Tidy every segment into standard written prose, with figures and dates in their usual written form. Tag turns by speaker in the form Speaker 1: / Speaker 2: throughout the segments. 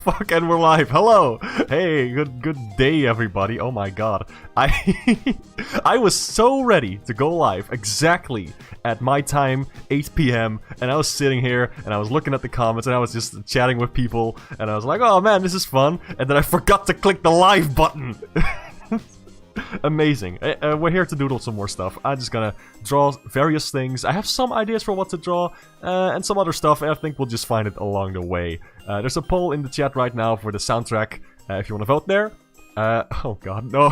Speaker 1: Fuck, and we're live. Hello. Hey, good day, everybody. Oh my god. I I was so ready to go live exactly at my time, 8 p.m. And I was sitting here and I was looking at the comments and I was just chatting with people and I was like, oh man, this is fun. And then I forgot to click the live button. Amazing. We're here to doodle some more stuff. I'm just gonna draw various things. I have some ideas for what to draw and some other stuff, and I think we'll just find it along the way. There's a poll in the chat right now for the soundtrack, if you want to vote there. Oh god, no.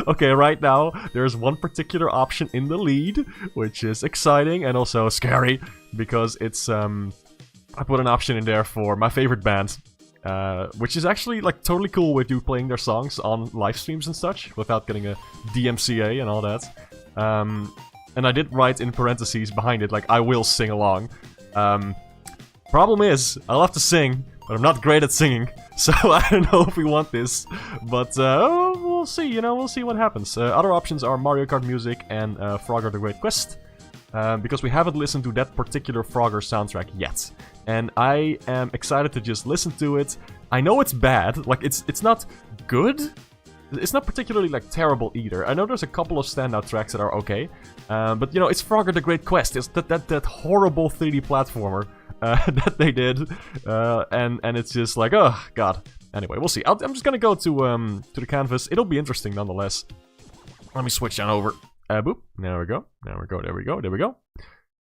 Speaker 1: Okay, right now, there's one particular option in the lead, which is exciting and also scary, because it's, I put an option in there for my favorite band. Which is actually, like, totally cool with you playing their songs on live streams and such, without getting a DMCA and all that. And I did write in parentheses behind it, like, I will sing along. Problem is, I love to sing, but I'm not great at singing, so I don't know if we want this. But, we'll see, you know, we'll see what happens. Other options are Mario Kart music and Frogger the Great Quest. Because we haven't listened to that particular Frogger soundtrack yet. And I am excited to just listen to it. I know it's bad, like it's not good. It's not particularly like terrible either. I know there's a couple of standout tracks that are okay. But you know, it's Frogger the Great Quest. It's that horrible 3D platformer that they did. And it's just like, oh god. Anyway, we'll see. I'm just gonna go to the canvas. It'll be interesting nonetheless. Let me switch on over. Boop. There we go. There we go. There we go. There we go.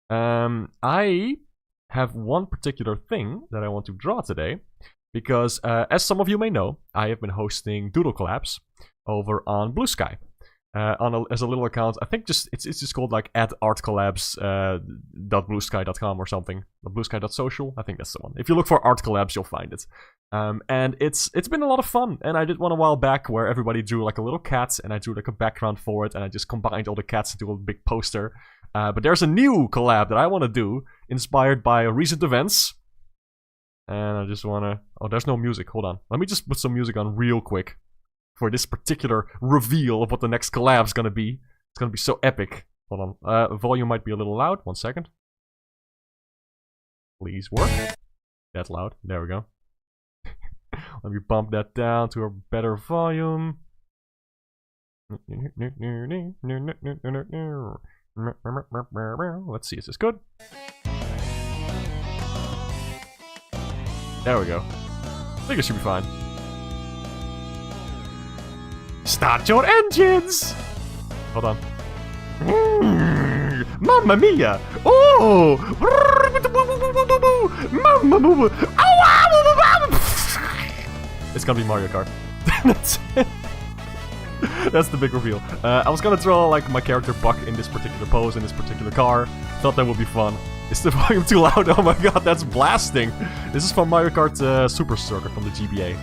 Speaker 1: I have one particular thing that I want to draw today, because as some of you may know, I have been hosting doodle collabs over on Blue Sky. As a little account, I think it's just called like @artcollabs.bluesky.com or something. Bluesky.social, I think that's the one. If you look for art collabs, you'll find it. And it's been a lot of fun. And I did one a while back where everybody drew like a little cat, and I drew like a background for it, and I just combined all the cats into a big poster. But there's a new collab that I want to do, inspired by recent events. And I just want to... Oh, there's no music. Hold on. Let me just put some music on real quick for this particular reveal of what the next collab's gonna be. It's gonna be so epic. Hold on. Volume might be a little loud. 1 second. Please work. That's loud. There we go. Let me bump that down to a better volume. Let's see, is this good? There we go. I think it should be fine. Start your engines! Hold on. Mamma mia! Oh! Mamma mia! It's gonna be Mario Kart. That's it. That's the big reveal. I was gonna draw like my character Buck in this particular pose, in this particular car. Thought that would be fun. Is the volume too loud? Oh my god, that's blasting! This is from Mario Kart Super Circuit from the GBA.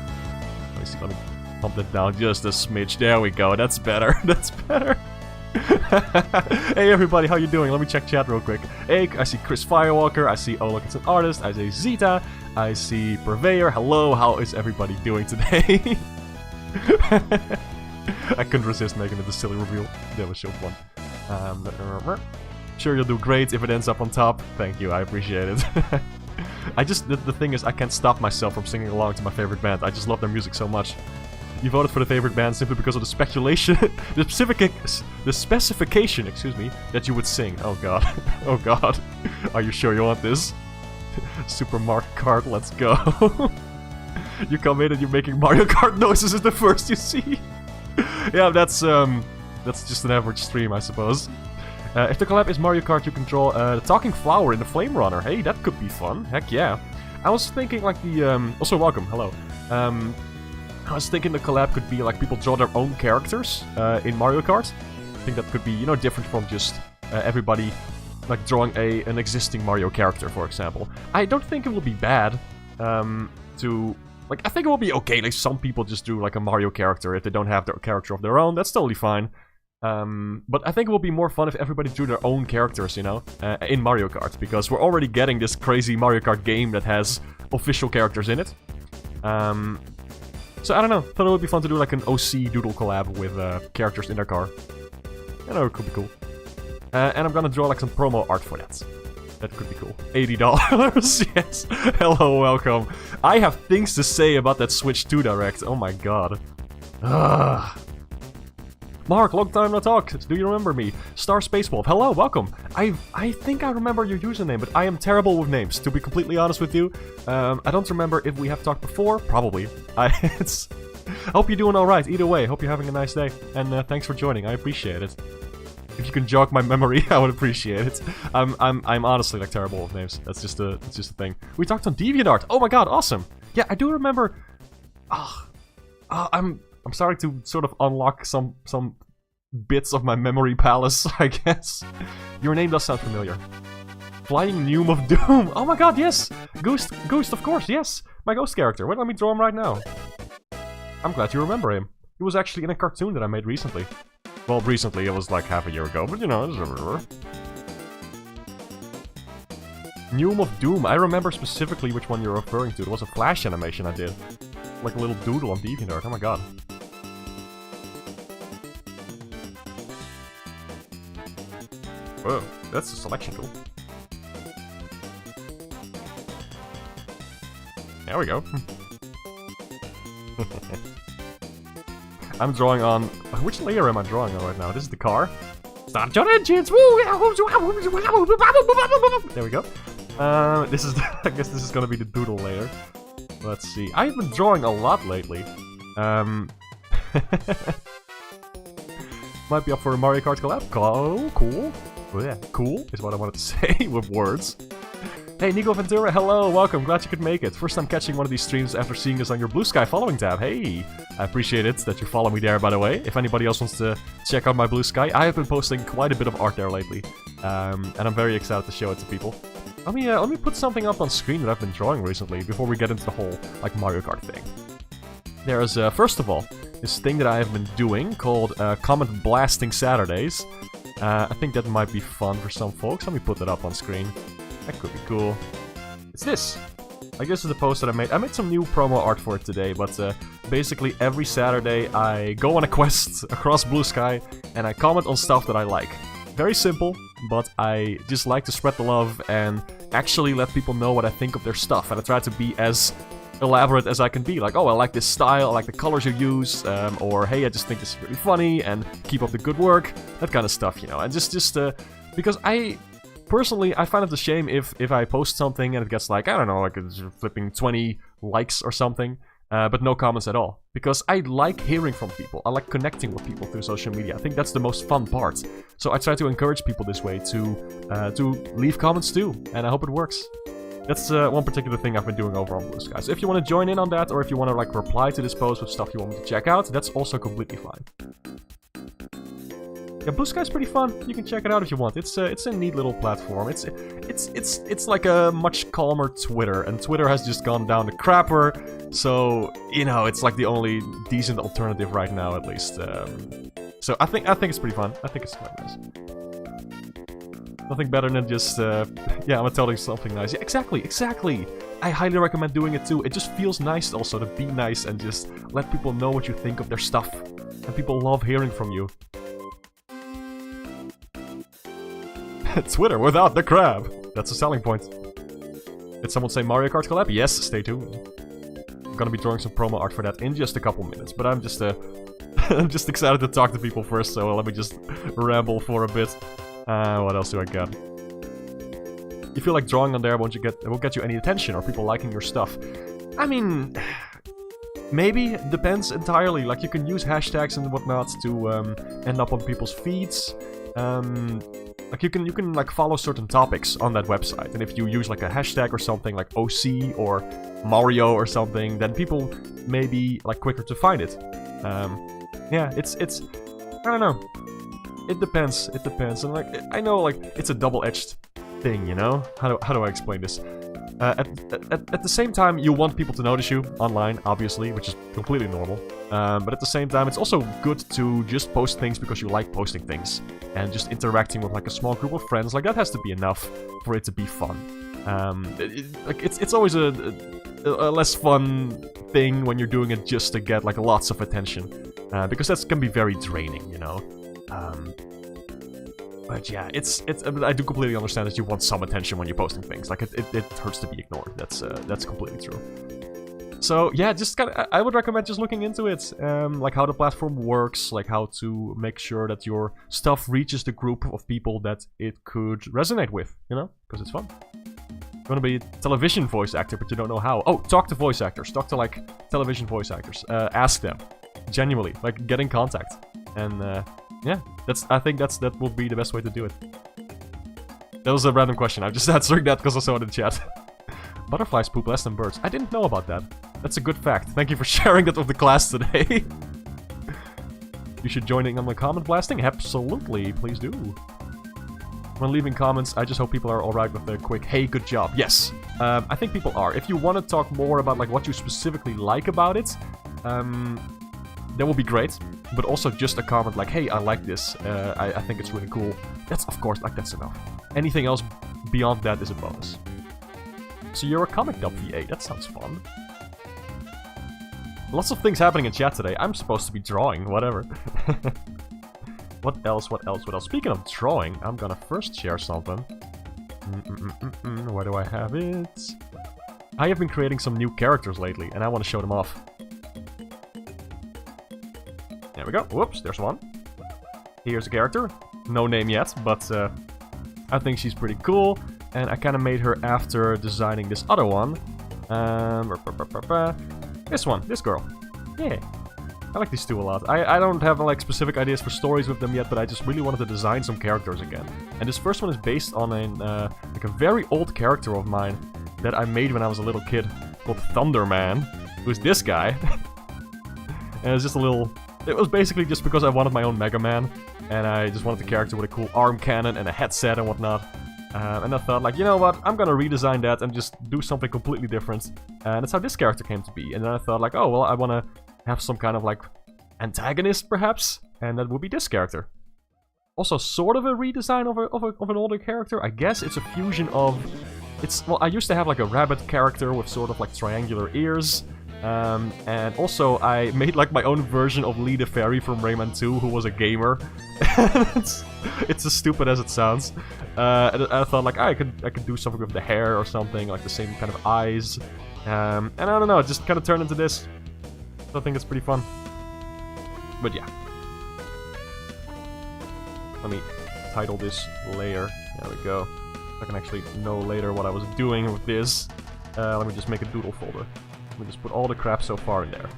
Speaker 1: Let me see, let me pump that down just a smidge. There we go, that's better. That's better. Hey everybody, how you doing? Let me check chat real quick. Hey, I see Chris Firewalker, I see Oh Look It's an Artist, I see Zeta, I see Purveyor. Hello, how is everybody doing today? I couldn't resist making it a silly reveal. That was so fun. Sure, you'll do great if it ends up on top. Thank you, I appreciate it. I just, the thing is, I can't stop myself from singing along to my favorite band. I just love their music so much. You voted for the favorite band simply because of the speculation, the specification, excuse me, that you would sing. Oh god, oh god. Are you sure you want this? Super Mario Kart, let's go. You come in and you're making Mario Kart noises is the first you see. Yeah, that's just an average stream, I suppose. If the collab is Mario Kart, you can draw the talking flower in the Flame Runner. Hey, that could be fun. Heck yeah. I was thinking like the also welcome, hello. I was thinking the collab could be like people draw their own characters in Mario Kart. I think that could be, you know, different from just everybody like drawing an existing Mario character, for example. I don't think it will be bad to... Like, I think it will be okay. Like, some people just do like a Mario character if they don't have their character of their own. That's totally fine. But I think it will be more fun if everybody drew their own characters, you know, in Mario Kart. Because we're already getting this crazy Mario Kart game that has official characters in it. So I don't know. Thought it would be fun to do like an OC doodle collab with characters in their car. You know, it could be cool. And I'm gonna draw like some promo art for that. That could be cool. $80, yes. Hello, welcome. I have things to say about that Switch 2 Direct. Oh my god. Ugh. Mark, long time no talk. Do you remember me? Star Space Wolf. Hello, welcome. I think I remember your username, but I am terrible with names, to be completely honest with you. I don't remember if we have talked before. Probably. I hope you're doing alright. Either way, hope you're having a nice day. And thanks for joining. I appreciate it. If you can jog my memory, I would appreciate it. I'm honestly like terrible with names. That's just a thing. We talked on DeviantArt. Oh my god, awesome. Yeah, I do remember. I'm starting to sort of unlock some bits of my memory palace, I guess. Your name does sound familiar. Flying Noom of Doom. Oh my god, yes. Ghost, of course, yes. My ghost character. Wait, let me draw him right now. I'm glad you remember him. He was actually in a cartoon that I made recently. Well, recently, it was like half a year ago, but you know, it's whatever. Noom of Doom. I remember specifically which one you're referring to. It was a Flash animation I did. Like a little doodle on DeviantArt. Oh my god. Whoa, that's a selection tool. There we go. I'm drawing on... Which layer am I drawing on right now? This is the car. Start your engines! Woo! There we go. This is... I guess this is gonna be the doodle layer. Let's see. I've been drawing a lot lately. Might be up for a Mario Kart collab. Oh, cool. Oh, yeah, cool is what I wanted to say with words. Hey, Nico Ventura, hello, welcome, glad you could make it. First time catching one of these streams after seeing us on your Blue Sky following tab. Hey, I appreciate it that you follow me there, by the way. If anybody else wants to check out my Blue Sky, I have been posting quite a bit of art there lately. And I'm very excited to show it to people. Let me put something up on screen that I've been drawing recently before we get into the whole, like, Mario Kart thing. There's, first of all, this thing that I have been doing called Comment Blasting Saturdays. I think that might be fun for some folks. Let me put that up on screen. That could be cool. It's this. I guess it's the post that I made. I made some new promo art for it today, but basically every Saturday I go on a quest across Blue Sky and I comment on stuff that I like. Very simple, but I just like to spread the love and actually let people know what I think of their stuff. And I try to be as elaborate as I can be. Like, oh, I like this style, I like the colors you use, or hey, I just think this is really funny, and keep up the good work. That kind of stuff, you know. And just because personally, I find it a shame if I post something and it gets like, I don't know, like it's flipping 20 likes or something, but no comments at all. Because I like hearing from people. I like connecting with people through social media. I think that's the most fun part. So I try to encourage people this way to leave comments too, and I hope it works. That's one particular thing I've been doing over on Blue Sky. So if you want to join in on that, or if you want to like reply to this post with stuff you want me to check out, that's also completely fine. Yeah, Blue Sky's pretty fun. You can check it out if you want. It's a neat little platform. It's like a much calmer Twitter, and Twitter has just gone down the crapper. So you know, it's like the only decent alternative right now, at least. So I think it's pretty fun. I think it's quite nice. Nothing better than just, yeah, I'm gonna tell you something nice. Yeah, exactly! I highly recommend doing it too. It just feels nice also to be nice and just let people know what you think of their stuff. And people love hearing from you. Twitter without the crab! That's a selling point. Did someone say Mario Kart collab? Yes, stay tuned. I'm gonna be drawing some promo art for that in just a couple minutes, but I'm just, I'm just excited to talk to people first, so let me just ramble for a bit. What else do I got? You feel like drawing on there won't get you any attention or people liking your stuff? I mean, maybe. It depends entirely. Like, you can use hashtags and whatnot to end up on people's feeds. Like, you can like follow certain topics on that website, and if you use like a hashtag or something like OC or Mario or something, then people may be like quicker to find it. Yeah, it's I don't know. It depends, and like, I know, like, it's a double-edged thing, you know? How do I explain this? At the same time, you want people to notice you online, obviously, which is completely normal. But at the same time, it's also good to just post things because you like posting things. And just interacting with, like, a small group of friends, like, that has to be enough for it to be fun. Like, it's always a less fun thing when you're doing it just to get, like, lots of attention. Because that can be very draining, you know? But yeah, I do completely understand that you want some attention when you're posting things. Like, it hurts to be ignored. That's completely true. So yeah, just I would recommend just looking into it, like how the platform works, like how to make sure that your stuff reaches the group of people that it could resonate with, you know, because it's fun. You want to be a television voice actor, but you don't know how. Oh, talk to voice actors. Talk to like television voice actors. Ask them, genuinely, like get in contact, and yeah, I think that will be the best way to do it. That was a random question. I'm just answering that because I saw it in the chat. Butterflies poop less than birds. I didn't know about that. That's a good fact. Thank you for sharing that with the class today. You should join in on the comment blasting? Absolutely, please do. When leaving comments, I just hope people are alright with a quick, hey, good job. Yes, I think people are. If you want to talk more about like what you specifically like about it, that would be great. But also just a comment like, hey, I like this. I think it's really cool. That's, of course, like that's enough. Anything else beyond that is a bonus. So you're a comic dub VA, that sounds fun. Lots of things happening in chat today. I'm supposed to be drawing, whatever. What else? Speaking of drawing, I'm gonna first share something. Where do I have it? I have been creating some new characters lately, and I want to show them off. There we go. Whoops, there's one. Here's a character. No name yet, but I think she's pretty cool. And I kind of made her after designing this other one. This one, this girl. Yeah. I like these two a lot. I don't have like specific ideas for stories with them yet, but I just really wanted to design some characters again. And this first one is based on like a very old character of mine that I made when I was a little kid called Thunderman, who's this guy. And it's just a little... It was basically just because I wanted my own Mega Man, and I just wanted the character with a cool arm cannon and a headset and whatnot. And I thought, like, you know what, I'm gonna redesign that and just do something completely different. And that's how this character came to be. And then I thought, like, oh, well, I wanna have some kind of, like, antagonist, perhaps? And that would be this character. Also, sort of a redesign of an older character. I guess it's a fusion of... Well, I used to have, like, a rabbit character with sort of, like, triangular ears. And also, I made, like, my own version of Lee the Fairy from Rayman 2, who was a gamer. It's as stupid as it sounds. And I thought, like, I could do something with the hair or something, like the same kind of eyes. And I don't know, it just kind of turned into this. So I think it's pretty fun. But yeah. Let me title this layer. There we go. I can actually know later what I was doing with this. Let me just make a doodle folder. Let me just put all the crap so far in there.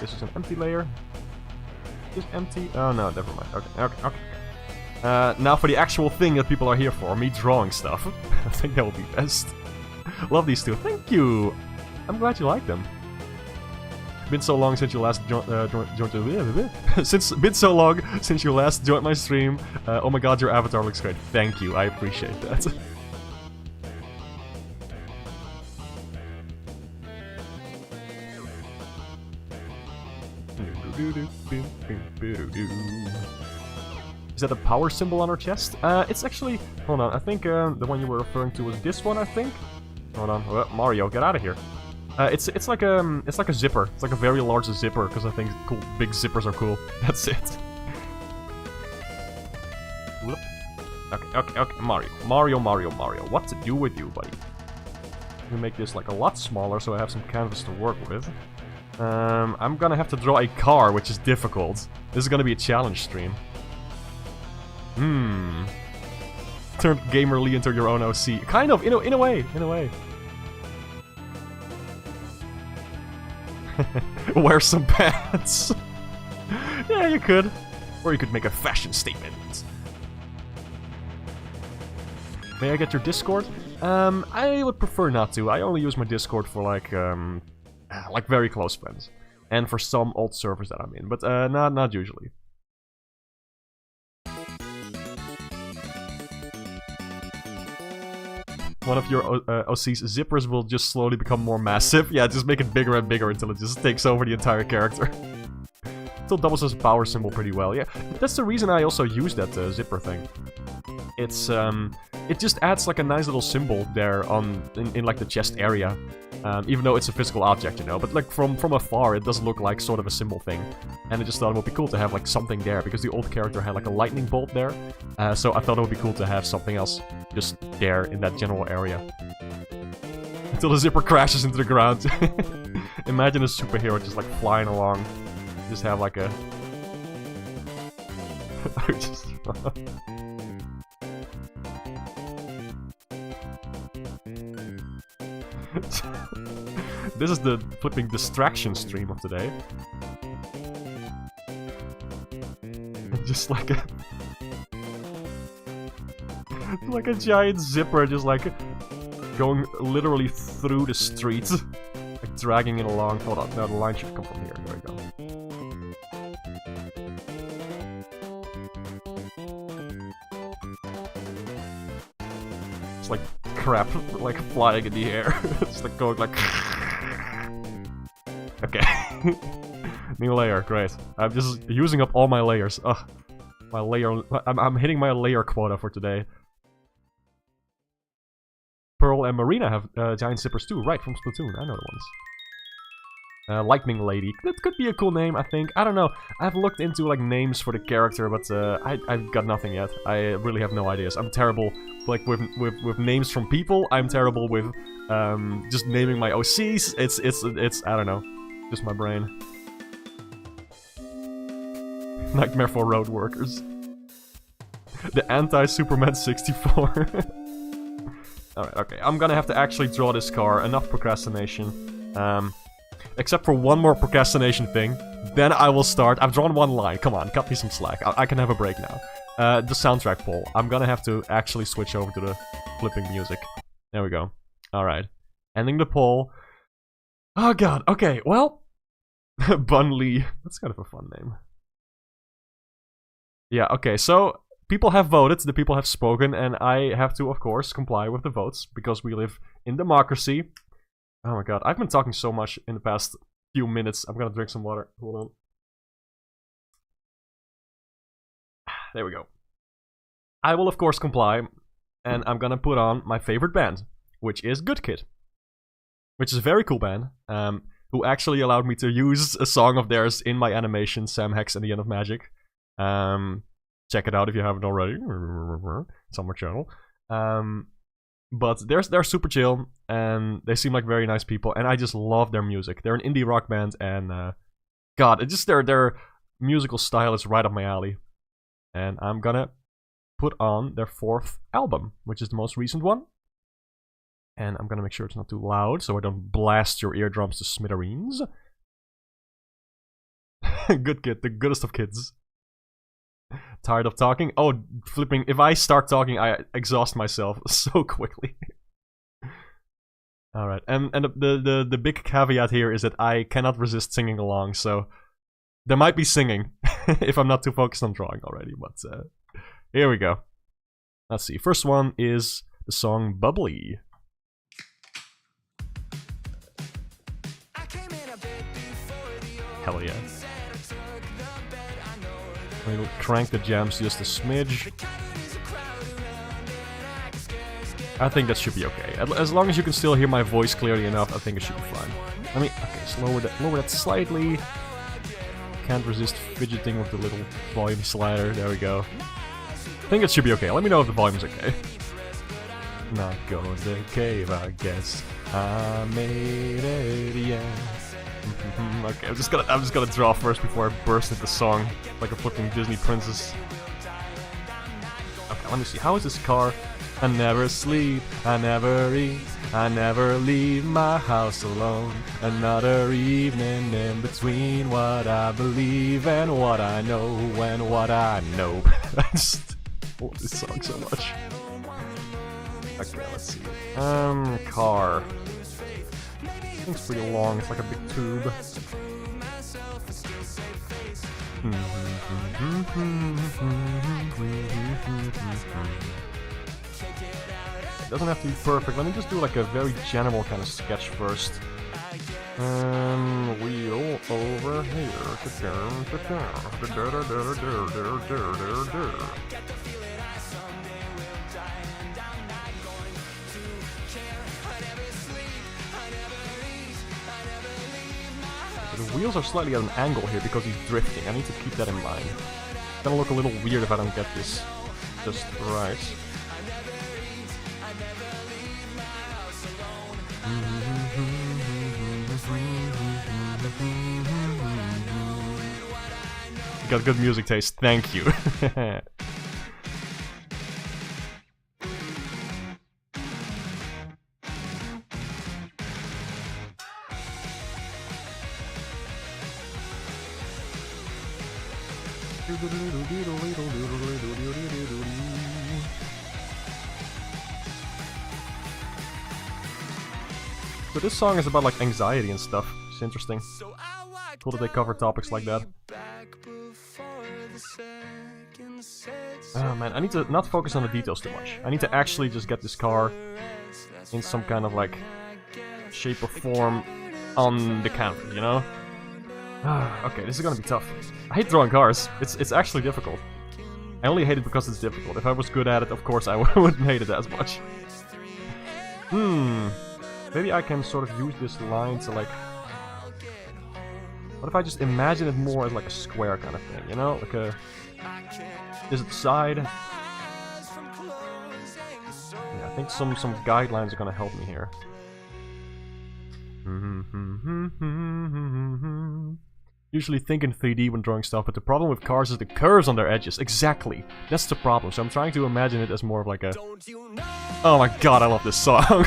Speaker 1: This is an empty layer. Is empty? Oh no, never mind. Okay. Now for the actual thing that people are here for, me drawing stuff. I think that will be best. Love these two. Thank you! I'm glad you like them. Been so long since you last joined been so long since you last joined my stream. Oh my god, your avatar looks great. Thank you, I appreciate that. Is that a power symbol on her chest? It's actually... Hold on, I think the one you were referring to was this one, I think? Hold on. Oh, Mario, get out of here. It's like a zipper. It's like a very large zipper, because I think cool big zippers are cool. That's it. Whoop. Okay. Mario. What to do with you, buddy? Let me make this like a lot smaller so I have some canvas to work with. I'm gonna have to draw a car, which is difficult. This is gonna be a challenge stream. Turn Gamer Lee into your own OC. Kind of, in a way. Wear some pants. Yeah, you could. Or you could make a fashion statement. May I get your Discord? I would prefer not to. I only use my Discord for like very close friends. And for some old servers that I'm in, but not usually. One of your OC's zippers will just slowly become more massive. Yeah, just make it bigger and bigger until it just takes over the entire character. Still doubles as a power symbol pretty well. Yeah, that's the reason I also use that zipper thing. It's it just adds like a nice little symbol there in like the chest area. Even though it's a physical object, you know. But like from afar, it does look like sort of a symbol thing. And I just thought it would be cool to have like something there, because the old character had like a lightning bolt there. So I thought it would be cool to have something else just there in that general area. Until the zipper crashes into the ground. Imagine a superhero just like flying along. Just have like a... This is the flipping distraction stream of today. Just like a... like a giant zipper just like going literally through the streets. Like dragging it along. Hold on, no, the line should come from here. Here we go. It's like crap, like flying in the air. It's like going like... Okay. New layer, great. I'm just using up all my layers. Ugh. My layer... I'm hitting my layer quota for today. Pearl and Marina have giant zippers too, right, from Splatoon. I know the ones. Lightning Lady. That could be a cool name, I think. I don't know. I've looked into like names for the character, but I've got nothing yet. I really have no ideas. I'm terrible like with names from people. I'm terrible with just naming my OCs. It's I don't know. Just my brain. Nightmare for road workers. The anti-Superman 64. Alright, okay. I'm gonna have to actually draw this car. Enough procrastination. Except for one more procrastination thing. Then I will start. I've drawn one line. Come on, cut me some slack. I can have a break now. The soundtrack poll. I'm gonna have to actually switch over to the flipping music. There we go. Alright. Ending the poll. Oh god, okay, well... Bun Lee. That's kind of a fun name. Yeah, okay, so... People have voted, the people have spoken, and I have to, of course, comply with the votes, because we live in democracy. Oh my god, I've been talking so much in the past few minutes. I'm gonna drink some water. Hold on. There we go. I will, of course, comply, and I'm gonna put on my favorite band, which is Good Kid. Which is a very cool band, who actually allowed me to use a song of theirs in my animation, Sam Hex and the End of Magic. Check it out if you haven't already. It's on my channel. But they're super chill, and they seem like very nice people, and I just love their music. They're an indie rock band, and god, it just their musical style is right up my alley. And I'm gonna put on their 4th album, which is the most recent one. And I'm gonna make sure it's not too loud, so I don't blast your eardrums to smithereens. Good Kid, the goodest of kids. Tired of talking? Oh, flipping. If I start talking, I exhaust myself so quickly. Alright, and the big caveat here is that I cannot resist singing along, so there might be singing if I'm not too focused on drawing already, but here we go. Let's see, first one is the song Bubbly. Hell yeah. We'll crank the jams just a smidge. I think that should be okay. As long as you can still hear my voice clearly enough, I think it should be fine. Let me... Okay, just lower that slightly. Can't resist fidgeting with the little volume slider. There we go. I think it should be okay. Let me know if the volume's okay. Not going to the cave, I guess. I made it, yeah. Okay, I'm just gonna draw first before I burst into song like a fucking Disney princess. Okay, let me see. How is this car? I never sleep, I never eat, I never leave my house alone. Another evening in between what I believe and what I know and what I know. I just love this song so much. Okay, let's see. Car. It's pretty long, it's like a big tube. It doesn't have to be perfect. Let me just do like a very general kind of sketch first. Wheel over here. The wheels are slightly at an angle here because he's drifting. I need to keep that in mind. It's gonna look a little weird if I don't get this just right. You got good music taste, thank you. So this song is about like anxiety and stuff. It's interesting. Cool that they cover topics like that. Oh man, I need to not focus on the details too much. I need to actually just get this car in some kind of like shape or form on the canvas, you know? Okay, this is gonna be tough. I hate drawing cars. It's actually difficult. I only hate it because it's difficult. If I was good at it, of course I wouldn't hate it as much. Maybe I can sort of use this line to like... What if I just imagine it more as like a square kind of thing, you know? Like a... Is it the side? Yeah, I think some guidelines are gonna help me here. Usually think in 3D when drawing stuff, but the problem with cars is the curves on their edges. Exactly. That's the problem. So I'm trying to imagine it as more of like a... Oh my god, I love this song.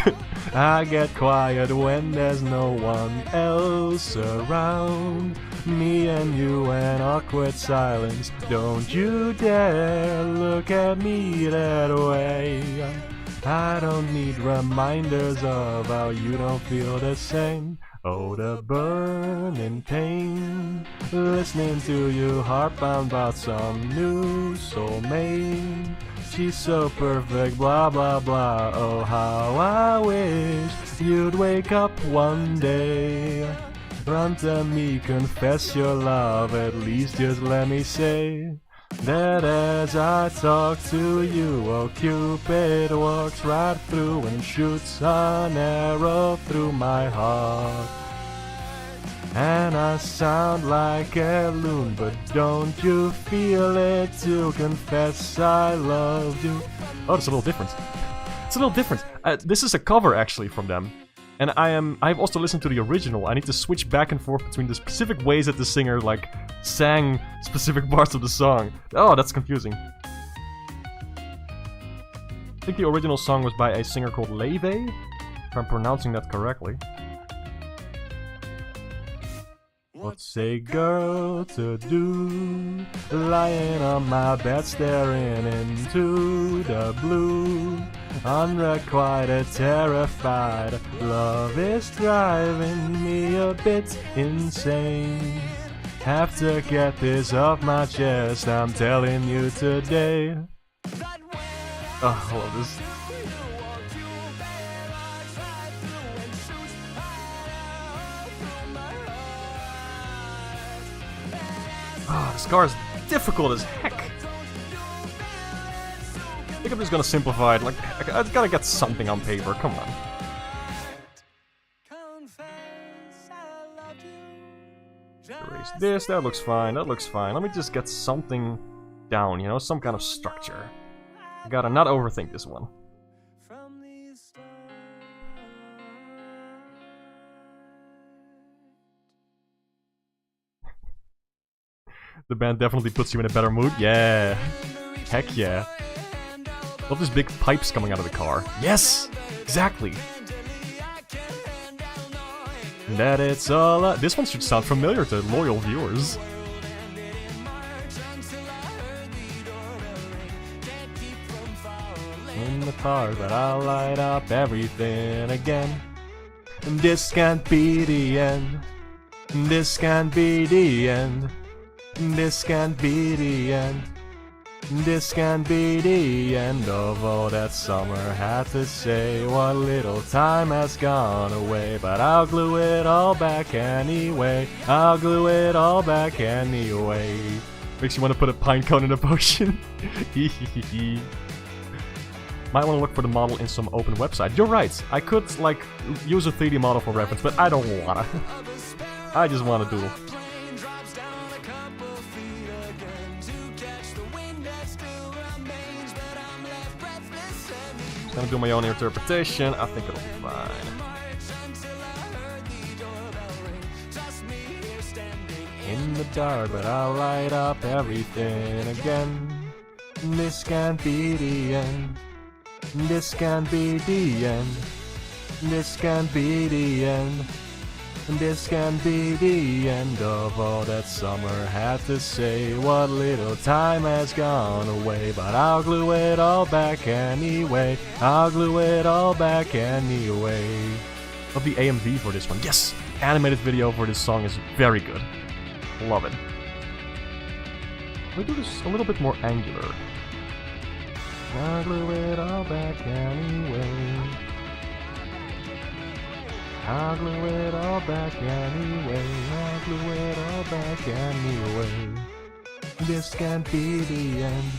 Speaker 1: I get quiet when there's no one else around. Me and you and awkward silence. Don't you dare look at me that way. I don't need reminders of how you don't feel the same. Oh, the burning pain. Listening to you harp on about some new soulmate. She's so perfect, blah blah blah. Oh, how I wish you'd wake up one day. Run to me, confess your love. At least just let me say that as I talk to you, oh Cupid walks right through and shoots an arrow through my heart. And I sound like a loon, but don't you feel it to confess I loved you? Oh, it's a little different. It's a little different. This is a cover actually from them. And I've also listened to the original. I need to switch back and forth between the specific ways that the singer, like, sang specific parts of the song. Oh, that's confusing. I think the original song was by a singer called Leve, if I'm pronouncing that correctly. What's a girl to do? Lying on my bed staring into the blue. Unrequited, terrified. Love is driving me a bit insane. Have to get this off my chest, I'm telling you today. Oh, I love this. Oh, this car is difficult as heck. I think I'm just gonna simplify it. Like, I gotta get something on paper. Come on. Erase this. That looks fine. That looks fine. Let me just get something down. You know, some kind of structure. I gotta not overthink this one. The band definitely puts you in a better mood. Yeah. Heck yeah. Love these big pipes coming out of the car. Yes! Exactly. That it's all... this one should sound familiar to loyal viewers. In the car, but I'll light up everything again. And this can't be the end. This can't be the end. This can't be the end. This can't be the end of all that summer had to say. What little time has gone away, but I'll glue it all back anyway. I'll glue it all back anyway. Makes you want to put a pine cone in a potion. Might want to look for the model in some open website. You're right. I could like use a 3D model for reference, but I don't wanna. I just want to doodle. Just gonna do my own interpretation. I think it'll be fine. In the dark, but I'll light up everything again. This can't be the end. This can't be the end. This can't be the end. This can't be the end of all that summer had to say. What little time has gone away, but I'll glue it all back anyway. I'll glue it all back anyway. Of the AMV for this one. Yes! Animated video for this song is very good. Love it. We do this a little bit more angular. I'll glue it all back anyway. I'll glue it all back anyway. I'll glue it all back anyway. This can't be the end.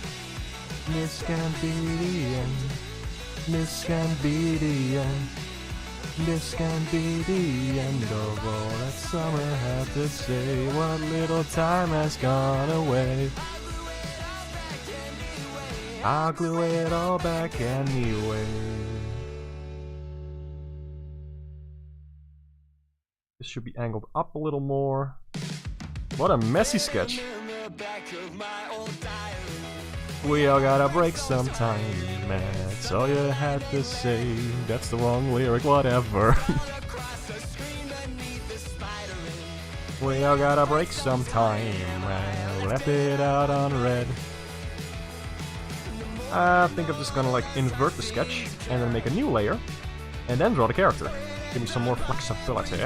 Speaker 1: This can't be the end. This can't be the end. This can't be the end of all that summer had to say. What little time has gone away. I'll glue it all back anyway. This should be angled up a little more. What a messy sketch. We all gotta break sometime, man. That's all you had to say. That's the wrong lyric, whatever. We all gotta break sometime, man. Left it out on red. I think I'm just gonna like invert the sketch and then make a new layer and then draw the character. Give me some more flexibility.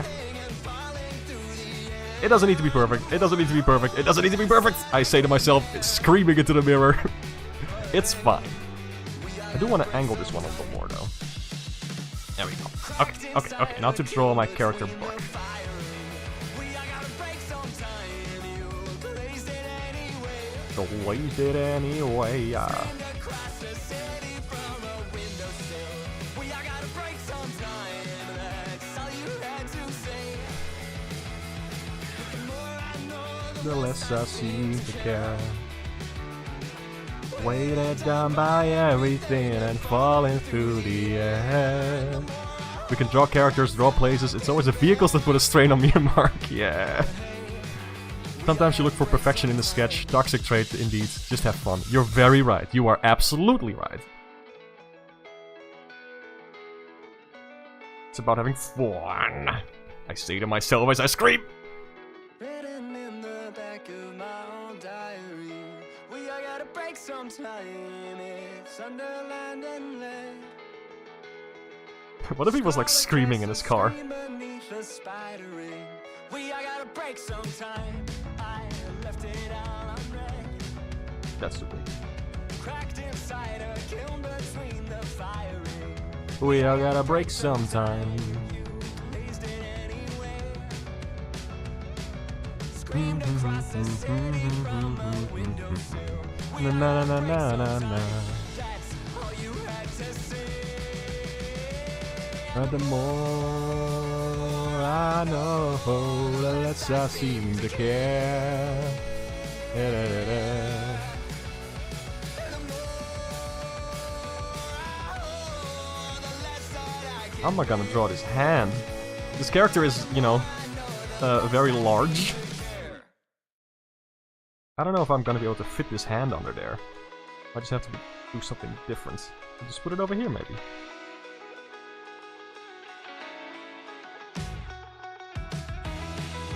Speaker 1: It doesn't need to be perfect. It doesn't need to be perfect. It doesn't need to be perfect. I say to myself, screaming into the mirror. It's fine. I do want to angle this one a little more though. There we go. Okay. Now to draw my character Buck. Glazed it anyway, yeah. The less I seem to care. Weighted down by everything and falling through the air. We can draw characters, draw places. It's always the vehicles that put a strain on me and Mark. Yeah. Sometimes you look for perfection in the sketch. Toxic trait, indeed. Just have fun. You're very right. You are absolutely right. It's about having fun. I say to myself as I scream. What if he was like screaming in his car? That's stupid. We all gotta break sometime. Na na na na na na. But the more I know, the less I seem to care. How am I gonna draw this hand? This character is, you know, very large. I don't know if I'm gonna be able to fit this hand under there. I just have to do something different. I'll just put it over here, maybe.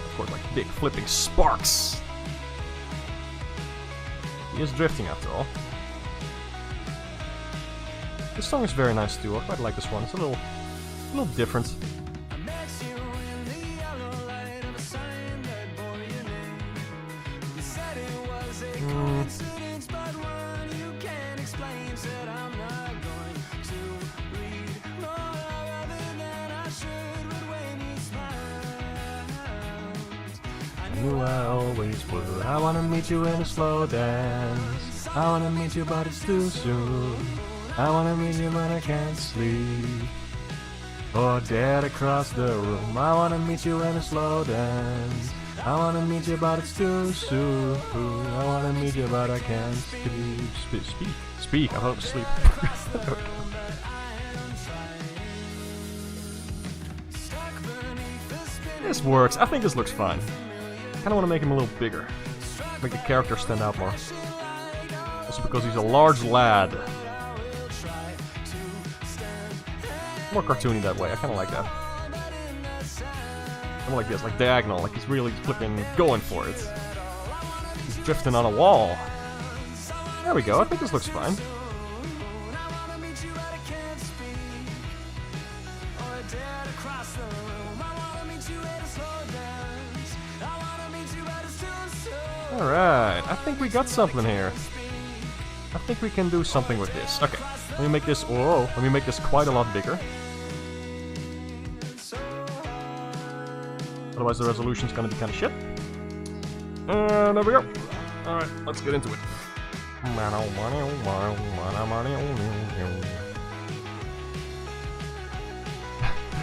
Speaker 1: Of course, like big flipping sparks. He is drifting after all. This song is very nice too. I quite like this one. It's a little different. I always would. I wanna meet you in a slow dance. I wanna meet you, but it's too soon. I wanna meet you, but I can't sleep. or dead across the room. I wanna meet you in a slow dance. I wanna meet you, but it's too soon. I wanna meet you, but I can't speak. I thought it was sleep. This works. I think this looks fine. Kinda wanna make him a little bigger. Make the character stand out more. Also because he's a large lad. More cartoony that way. I kinda like that. More like this, like diagonal, like he's really flipping going for it. He's drifting on a wall. There we go, I think this looks fine. Alright, I think we got something here. I think we can do something with this. Okay, let me make this, whoa, let me make this quite a lot bigger. Otherwise the resolution's gonna be kinda shit. There we go. Alright, let's get into it.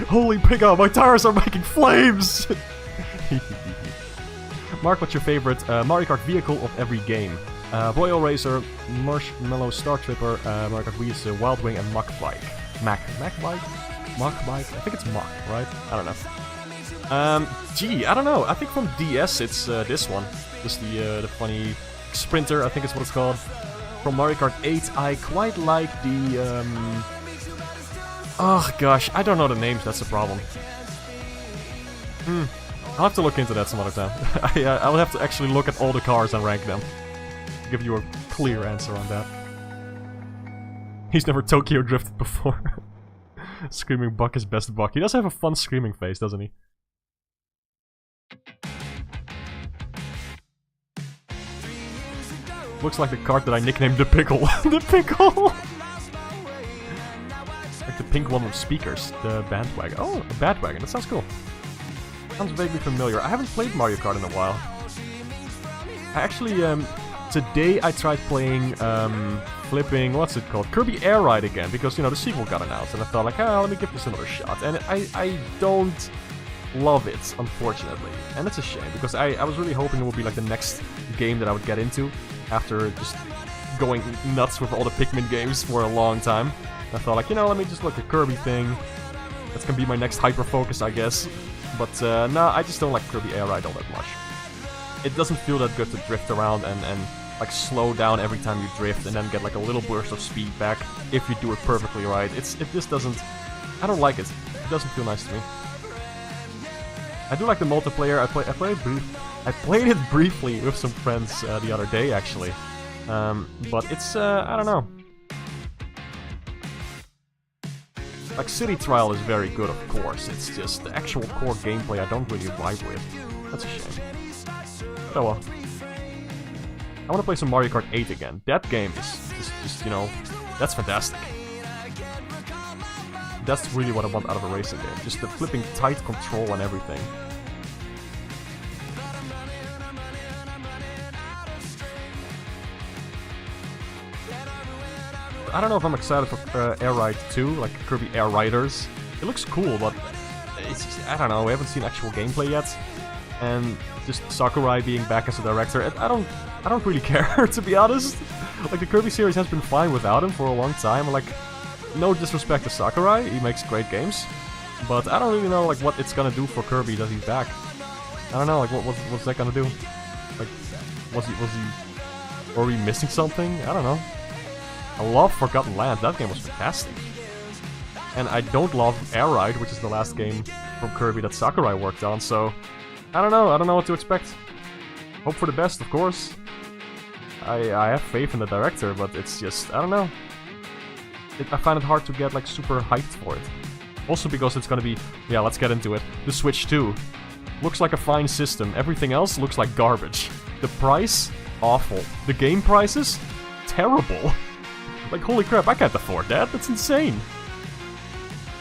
Speaker 1: Holy pig-out, my tires are making flames! Mark, what's your favorite Mario Kart vehicle of every game? Royal Racer, Marshmallow Star Tripper, Mario Kart Wii, Wild Wing, and Mach Bike. Mach Bike? Mach Bike? I think it's Mach, right? I don't know. Gee, I don't know. I think from DS it's this one. Just the funny Sprinter, I think is what it's called. From Mario Kart 8, I quite like the oh gosh, I don't know the names, that's the problem. I'll have to look into that some other time. I'll have to actually look at all the cars and rank them. Give you a clear answer on that. He's never Tokyo drifted before. Screaming Buck is best Buck. He does have a fun screaming face, doesn't he? Looks like the cart that I nicknamed the Pickle. The Pickle! Like the pink one with speakers. The bandwagon. Oh, a bandwagon. That sounds cool. Sounds vaguely familiar. I haven't played Mario Kart in a while. I actually, today I tried playing, flipping, what's it called? Kirby Air Ride again, because, you know, the sequel got announced, and I thought, like, oh, let me give this another shot. And I don't love it, unfortunately. And it's a shame, because I was really hoping it would be, like, the next game that I would get into, after just going nuts with all the Pikmin games for a long time. And I thought, like, you know, let me just look at Kirby thing. That's gonna be my next hyper-focus, I guess. But, no, I just don't like Kirby Air Ride all that much. It doesn't feel that good to drift around and like, slow down every time you drift and then get, like, a little burst of speed back if you do it perfectly right. It just doesn't... I don't like it. It doesn't feel nice to me. I do like the multiplayer. I played it briefly with some friends the other day, actually. But it's, I don't know. Like, City Trial is very good, of course. It's just the actual core gameplay I don't really vibe with. That's a shame. Oh well. I want to play some Mario Kart 8 again. That game is just, you know, that's fantastic. That's really what I want out of a racing game. Just the flipping tight control and everything. I don't know if I'm excited for Air Ride 2, like Kirby Air Riders. It looks cool, but it's just, I don't know, we haven't seen actual gameplay yet. And just Sakurai being back as a director, I don't really care, to be honest. Like, the Kirby series has been fine without him for a long time. Like, no disrespect to Sakurai, he makes great games. But I don't really know, like, what it's gonna do for Kirby that he's back. I don't know, like, what's that gonna do? Like, were we missing something? I don't know. I love Forgotten Land, that game was fantastic. And I don't love Air Ride, which is the last game from Kirby that Sakurai worked on, so... I don't know what to expect. Hope for the best, of course. I have faith in the director, but it's just, I don't know. I find it hard to get, like, super hyped for it. Also because it's gonna be, yeah, let's get into it, the Switch 2. Looks like a fine system, everything else looks like garbage. The price? Awful. The game prices? Terrible. Like, holy crap, I can't afford that, that's insane.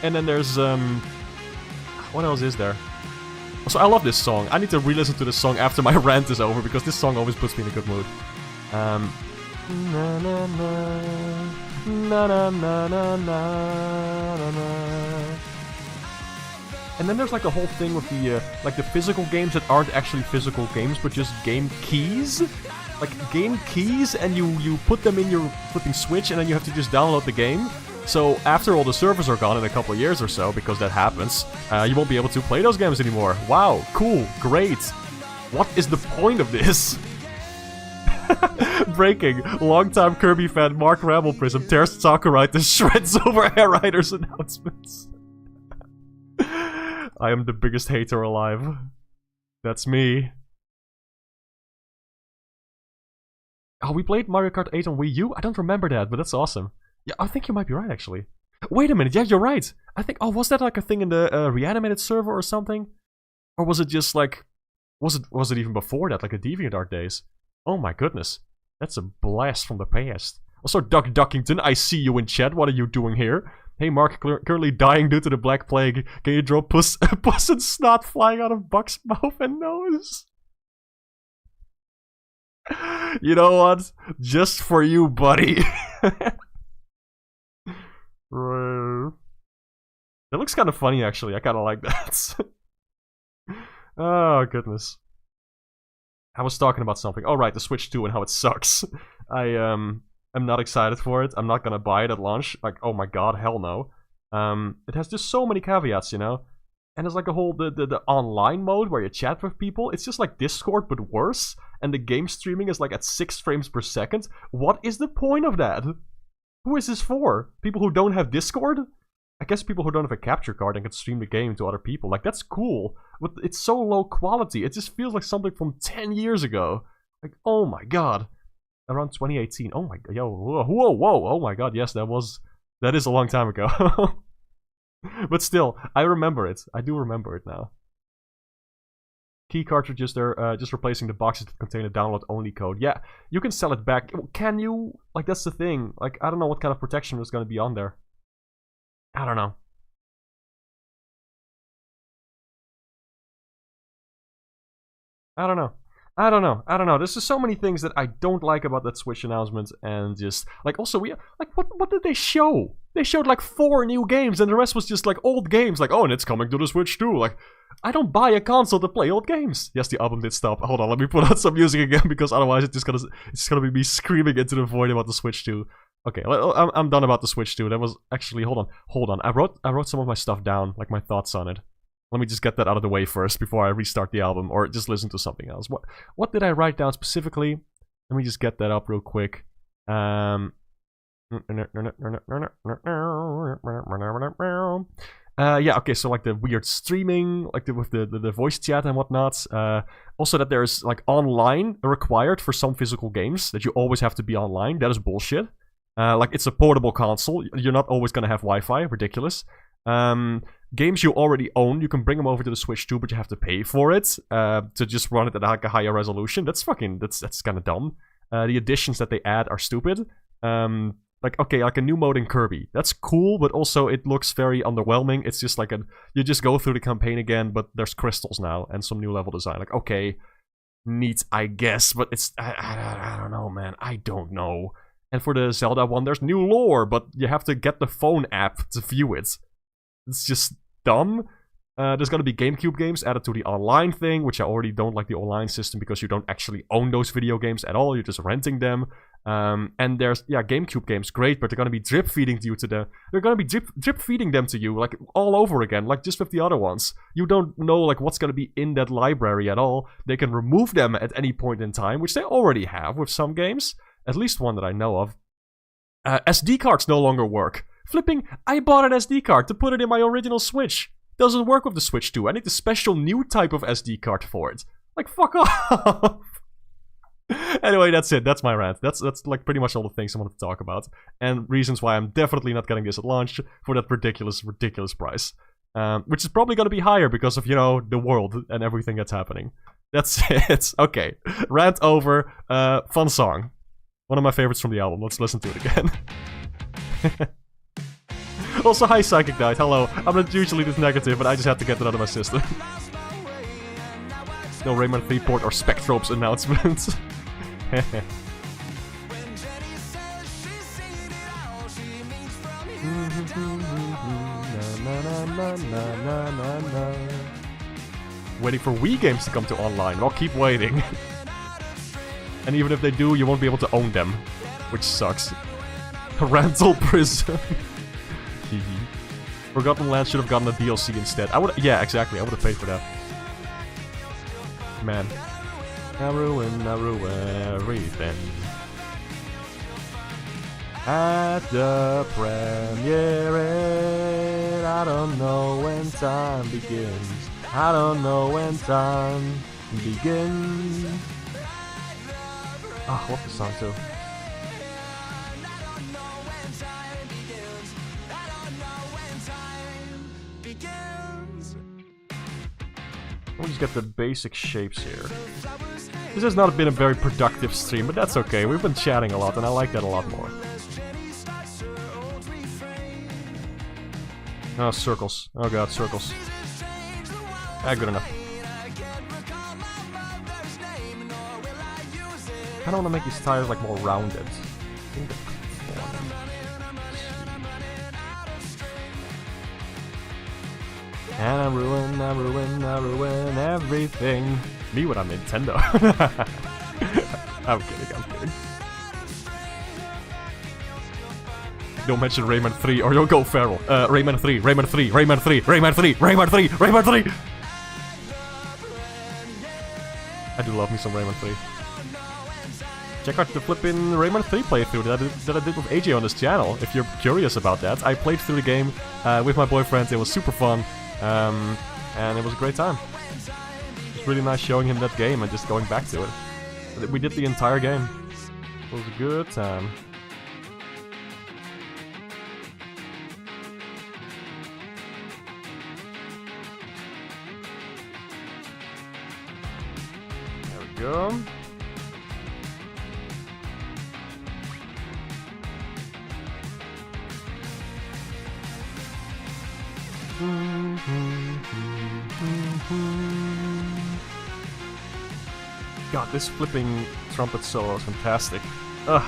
Speaker 1: And then there's, what else is there? Also, I love this song. I need to re-listen to this song after my rant is over, because this song always puts me in a good mood. Na na na na na na na na na. And then there's like the whole thing with the like the physical games that aren't actually physical games, but just game keys. Like game keys, and you put them in your flipping Switch, and then you have to just download the game. So after all the servers are gone in a couple of years or so, because that happens, you won't be able to play those games anymore. Wow, cool, great. What is the point of this? Breaking. Longtime Kirby fan Mark Rambleprism tears Sakurai to shreds over Air Riders announcements. I am the biggest hater alive. That's me. Oh, we played Mario Kart 8 on Wii U? I don't remember that, but that's awesome. Yeah, I think you might be right, actually. Wait a minute, yeah, you're right. I think, oh, was that like a thing in the reanimated server or something? Or was it just like, was it even before that, like the DeviantArt days? Oh my goodness, that's a blast from the past. Also, Duck Duckington, I see you in chat, what are you doing here? Hey Mark, currently dying due to the Black Plague. Can you draw puss and snot flying out of Buck's mouth and nose? You know what? Just for you, buddy. That looks kind of funny, actually. I kind of like that. Oh, goodness. I was talking about something. Oh, right, the Switch 2 and how it sucks. I'm not excited for it. I'm not gonna buy it at launch. Like, oh my god, hell no. It has just so many caveats, you know? And there's like a whole, the online mode where you chat with people. It's just like Discord, but worse. And the game streaming is like at 6 frames per second. What is the point of that? Who is this for? People who don't have Discord? I guess people who don't have a capture card and can stream the game to other people. Like, that's cool. But it's so low quality. It just feels like something from 10 years ago. Like, oh my god. Around 2018. Oh my god. Yo, whoa. Oh my god, yes, that is a long time ago. But still, I remember it. I do remember it now. Key cartridges, they're just replacing the boxes that contain a download-only code. Yeah, you can sell it back. Can you? Like, that's the thing. Like, I don't know what kind of protection is going to be on there. I don't know. I don't know. There's just so many things that I don't like about that Switch announcement, and just like also what did they show? They showed like 4 new games, and the rest was just like old games. Like, oh, and it's coming to the Switch too. Like, I don't buy a console to play old games. Yes, the album did stop. Hold on, let me put out some music again, because otherwise it's just gonna be me screaming into the void about the Switch 2. Okay, I'm done about the Switch 2. That was actually hold on. I wrote some of my stuff down, like my thoughts on it. Let me just get that out of the way first before I restart the album, or just listen to something else. What did I write down specifically? Let me just get that up real quick. Yeah, okay, so like the weird streaming, like with the voice chat and whatnot. Also that there's like online required for some physical games, that you always have to be online. That is bullshit. Like, it's a portable console. You're not always gonna have Wi-Fi. Ridiculous. Games you already own, you can bring them over to the Switch too, but you have to pay for it to just run it at like a higher resolution. That's kind of dumb. The additions that they add are stupid. Like, okay, like a new mode in Kirby. That's cool, but also it looks very underwhelming. It's just like you just go through the campaign again, but there's crystals now and some new level design. Like, okay, neat, I guess, but it's I don't know, man. I don't know. And for the Zelda one, there's new lore, but you have to get the phone app to view it. It's just dumb. There's gonna be GameCube games added to the online thing, which I already don't like the online system because you don't actually own those video games at all. You're just renting them. And there's, yeah, GameCube games, great, but they're gonna be drip feeding you to the. They're gonna be drip feeding them to you like all over again, like just with the other ones. You don't know like what's gonna be in that library at all. They can remove them at any point in time, which they already have with some games. At least one that I know of. SD cards no longer work. Flipping, I bought an SD card to put it in my original Switch. Doesn't work with the Switch 2. I need a special new type of SD card for it. Like, fuck off. Anyway, that's it. That's my rant. That's like pretty much all the things I wanted to talk about. And reasons why I'm definitely not getting this at launch for that ridiculous price. Which is probably going to be higher because of, you know, the world and everything that's happening. That's it. Okay. Rant over. Fun song. One of my favorites from the album. Let's listen to it again. Also, hi Psychic Knight, hello. I'm not usually this negative, but I just had to get that out of my system. No Rayman 3 port or Spectrobe's announcements. na na na na na. Waiting for Wii games to come to online. Well, keep waiting. And even if they do, you won't be able to own them. Which sucks. Rental prison. Forgotten Land should have gotten a DLC instead. Yeah, exactly. I would have paid for that. Man. I ruin everything. At the premiere, I don't know when time begins. I don't know when time begins. Ah, I love this song too. We'll just get the basic shapes here. This has not been a very productive stream, but that's okay. We've been chatting a lot, and I like that a lot more. Oh, circles. Oh god, circles. Ah, good enough. I kinda wanna make these tires like more rounded. And I ruin everything. Me when I'm Nintendo. I'm kidding. Don't mention Rayman 3 or you'll go feral. Rayman 3. I do love me some Rayman 3. Check out the flippin' Rayman 3 playthrough that I did with AJ on this channel, if you're curious about that. I played through the game with my boyfriend, it was super fun, and it was a great time. It was really nice showing him that game and just going back to it. We did the entire game. It was a good time. There we go. God, this flipping trumpet solo is fantastic. Ugh.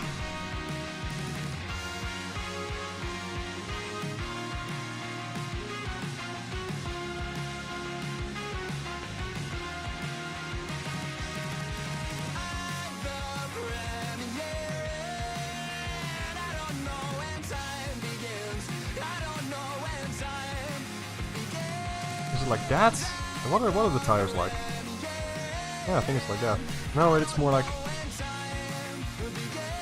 Speaker 1: Is it like that? What are the tires like? Yeah, I think it's like that. No, wait, it's more like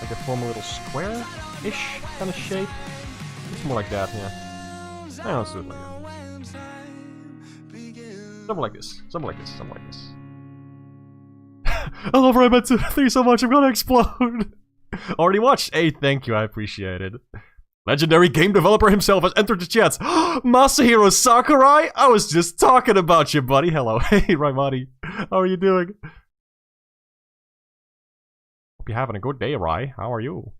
Speaker 1: a form a little square-ish kind of shape. It's more like that, yeah. Yeah, let's do it like that. Something like this. Something like this. Something like this. I love Rayman 3 so much, I'm gonna explode! Already watched? Hey, thank you, I appreciate it. Legendary game developer himself has entered the chat. Masahiro Sakurai? I was just talking about you, buddy. Hello. Hey, Raimani. How are you doing? Hope you're having a good day, Rai. How are you?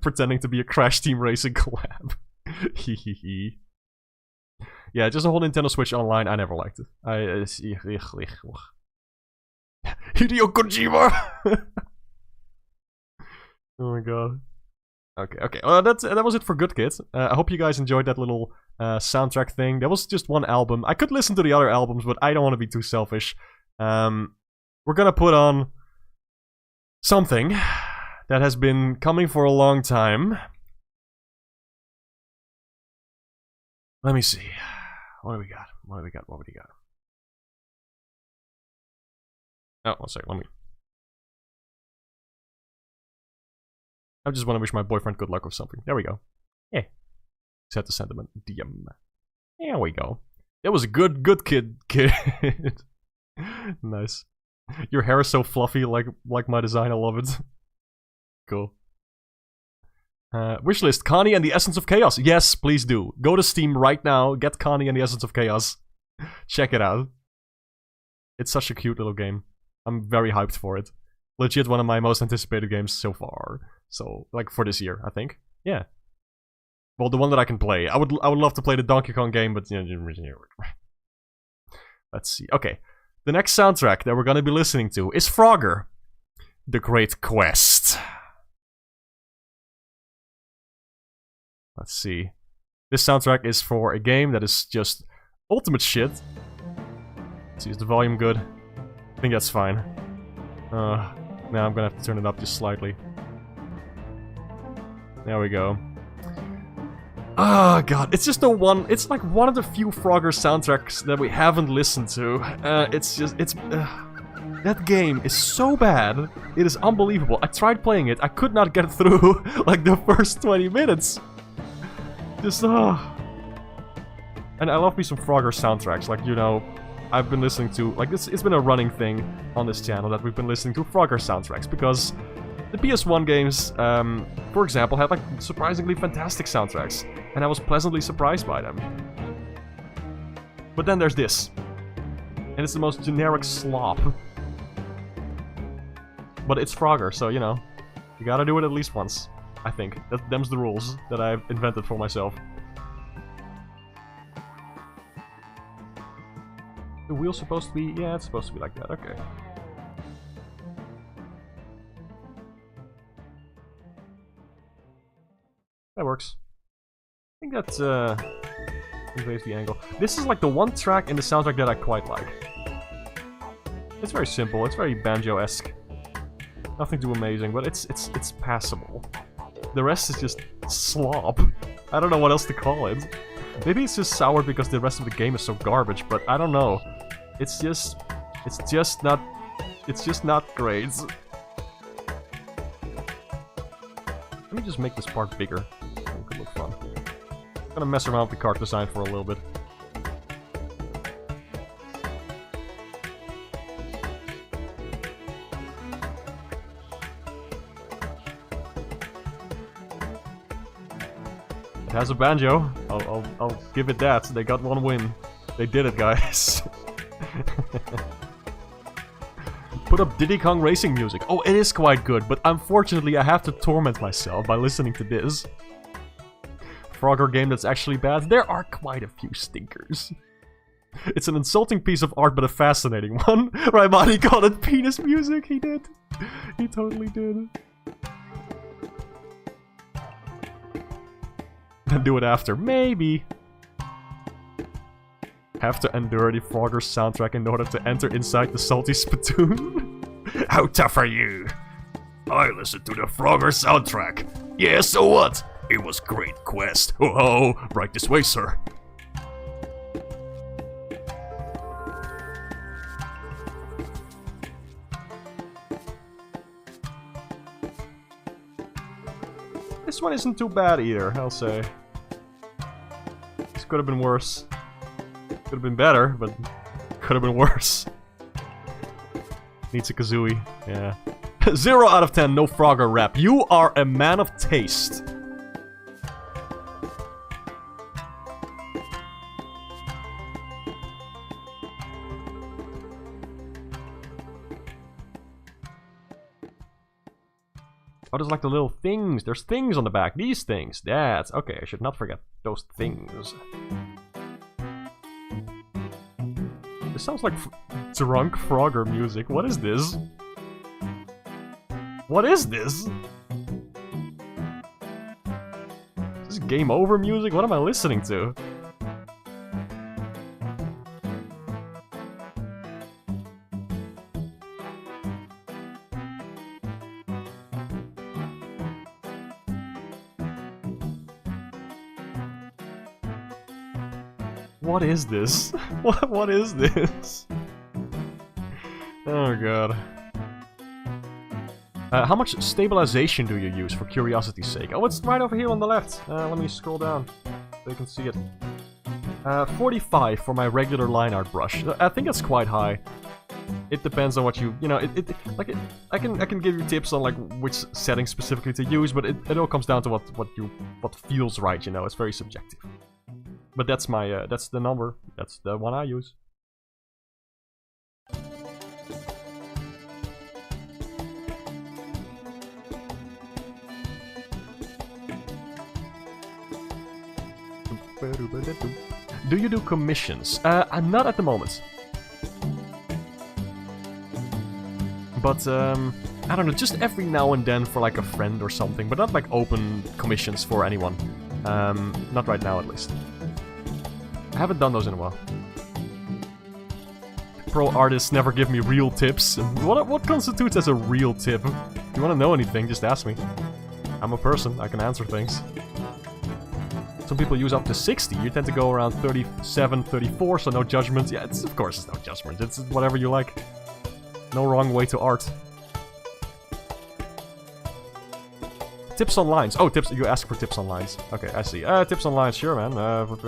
Speaker 1: Pretending to be a Crash Team Racing collab. Hehehe. Yeah, just a whole Nintendo Switch Online, I never liked it. Hideo Kojima! Oh my god. Okay. That was it for Good Kids. I hope you guys enjoyed that little soundtrack thing. That was just one album. I could listen to the other albums, but I don't want to be too selfish. We're gonna put on something that has been coming for a long time. Let me see. What do we got? Oh, one second. I just want to wish my boyfriend good luck with something. There we go. Yeah. Set the sentiment. DM. There we go. That was a good kid. Nice. Your hair is so fluffy, like my design. I love it. Cool. Wishlist Connie and the Essence of Chaos. Yes, please do. Go to Steam right now. Get Connie and the Essence of Chaos. Check it out. It's such a cute little game. I'm very hyped for it. Legit one of my most anticipated games so far. So, like, for this year, I think. Yeah. Well, the one that I can play. I would love to play the Donkey Kong game, but... Let's see. Okay. The next soundtrack that we're gonna be listening to is Frogger. The Great Quest. Let's see. This soundtrack is for a game that is just ultimate shit. Let's see, is the volume good? I think that's fine. Now I'm gonna have to turn it up just slightly. There we go. Oh god, it's just it's like one of the few Frogger soundtracks that we haven't listened to. That game is so bad, it is unbelievable. I tried playing it, I could not get through like the first 20 minutes. Just, And I love me some Frogger soundtracks, like, you know, I've been listening to, like, it's been a running thing on this channel that we've been listening to Frogger soundtracks, because the PS1 games, for example, had, like, surprisingly fantastic soundtracks, and I was pleasantly surprised by them. But then there's this, and it's the most generic slop. But it's Frogger, so, you know, you gotta do it at least once, I think. Them's the rules that I've invented for myself. The wheel's supposed to be... yeah, it's supposed to be like that, okay. That works. I think that's, conveys the angle. This is like the one track in the soundtrack that I quite like. It's very simple, it's very banjo-esque. Nothing too amazing, but it's passable. The rest is just slop. I don't know what else to call it. Maybe it's just sour because the rest of the game is so garbage, but I don't know. It's just not great. Let me just make this part bigger. It could look fun. I'm gonna mess around with the card design for a little bit. It has a banjo. I'll give it that. They got one win. They did it, guys. Put up Diddy Kong Racing music. Oh, it is quite good, but unfortunately I have to torment myself by listening to this. Frogger game that's actually bad. There are quite a few stinkers. It's an insulting piece of art, but a fascinating one. Raimani called it penis music. He did. He totally did. And do it after. Maybe. Have to endure the Frogger soundtrack in order to enter inside the salty spittoon. How tough are you? I listened to the Frogger soundtrack. Yeah, so what? It was great quest. Oh, right this way, sir. This one isn't too bad either, I'll say. This could have been worse. Could have been better, but could have been worse. Needs a kazooie, yeah. 0 out of 10, no Frogger rap. You are a man of taste. Oh, there's like the little things. There's things on the back. These things. That's... okay, I should not forget those things. This sounds like drunk Frogger music. What is this? What is this? Is this game over music? What am I listening to? What is this? What is this? Oh god. How much stabilization do you use, for curiosity's sake? Oh, it's right over here on the left. Let me scroll down so you can see it. 45 for my regular line art brush. I think that's quite high. It depends on what you know. I can give you tips on like which settings specifically to use, but it all comes down to what feels right. You know, it's very subjective. But that's my that's the number. That's the one I use. Do you do commissions? I'm not at the moment. But, I don't know, just every now and then for like a friend or something, but not like open commissions for anyone. Not right now, at least. I haven't done those in a while. Pro artists never give me real tips. What constitutes as a real tip? If you want to know anything, just ask me. I'm a person, I can answer things. Some people use up to 60, you tend to go around 37, 34, so no judgment. Yeah, of course it's no judgment, it's whatever you like. No wrong way to art. Tips on lines. Oh, tips, you ask for tips on lines. Okay, I see. Tips on lines, sure man. What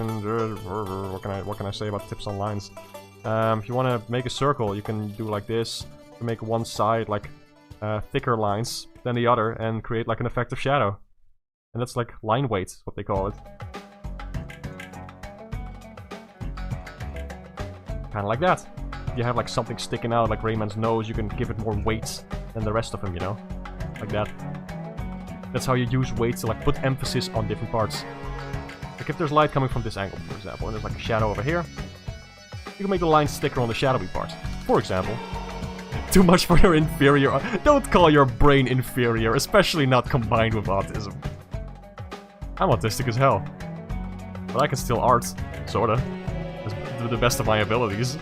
Speaker 1: can I say about tips on lines? If you want to make a circle, you can do like this. You can make one side like thicker lines than the other and create like an effective shadow. And that's like line weight, is what they call it. Kinda like that. If you have like something sticking out like Rayman's nose, you can give it more weight than the rest of him, you know? Like that. That's how you use weight to like put emphasis on different parts. Like if there's light coming from this angle, for example, and there's like a shadow over here, you can make the line thicker on the shadowy part. For example. Too much for your inferior. Don't call your brain inferior, especially not combined with autism. I'm autistic as hell. But I can still art, sorta. To the best of my abilities.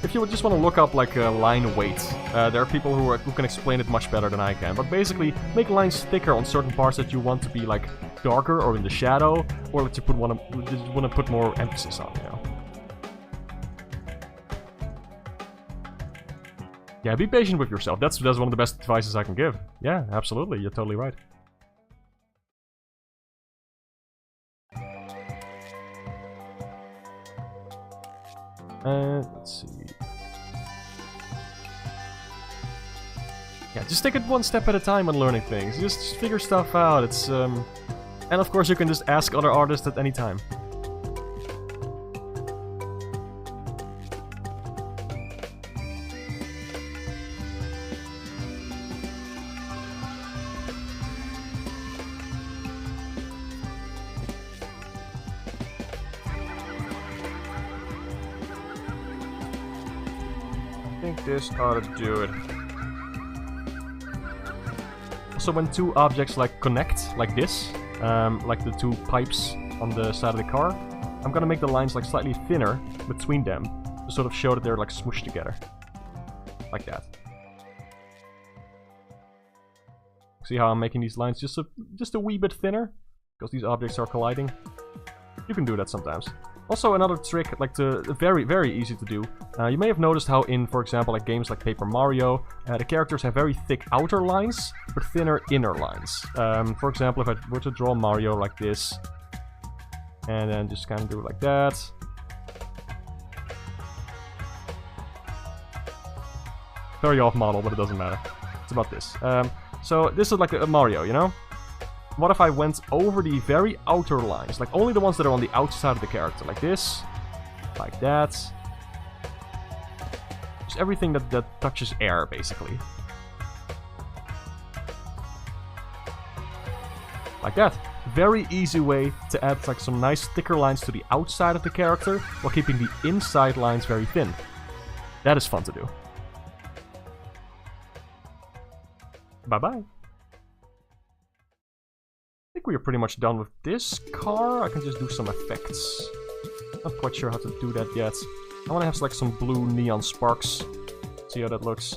Speaker 1: If you just want to look up like line weight, there are people who can explain it much better than I can. But basically, make lines thicker on certain parts that you want to be like darker or in the shadow, or that you want to put more emphasis on, you know. Yeah, be patient with yourself. That's one of the best advices I can give. Yeah, absolutely. You're totally right. Let's see. Yeah, just take it one step at a time when learning things. Just figure stuff out. It's and of course you can just ask other artists at any time. I think this ought to do it. Also, when two objects like connect, like this, like the two pipes on the side of the car, I'm gonna make the lines like slightly thinner between them to sort of show that they're like smooshed together. Like that. See how I'm making these lines just a wee bit thinner? Because these objects are colliding. You can do that sometimes. Also, another trick, like very, very easy to do. You may have noticed how in, for example, like games like Paper Mario, the characters have very thick outer lines, but thinner inner lines. For example, if I were to draw Mario like this, and then just kind of do it like that. Very off model, but it doesn't matter. It's about this. So this is like a Mario, you know? What if I went over the very outer lines, like only the ones that are on the outside of the character, like this, like that. Just everything that touches air, basically. Like that. Very easy way to add like some nice thicker lines to the outside of the character, while keeping the inside lines very thin. That is fun to do. Bye-bye. I think we are pretty much done with this car. I can just do some effects. Not quite sure how to do that yet. I want to have like some blue neon sparks. See how that looks.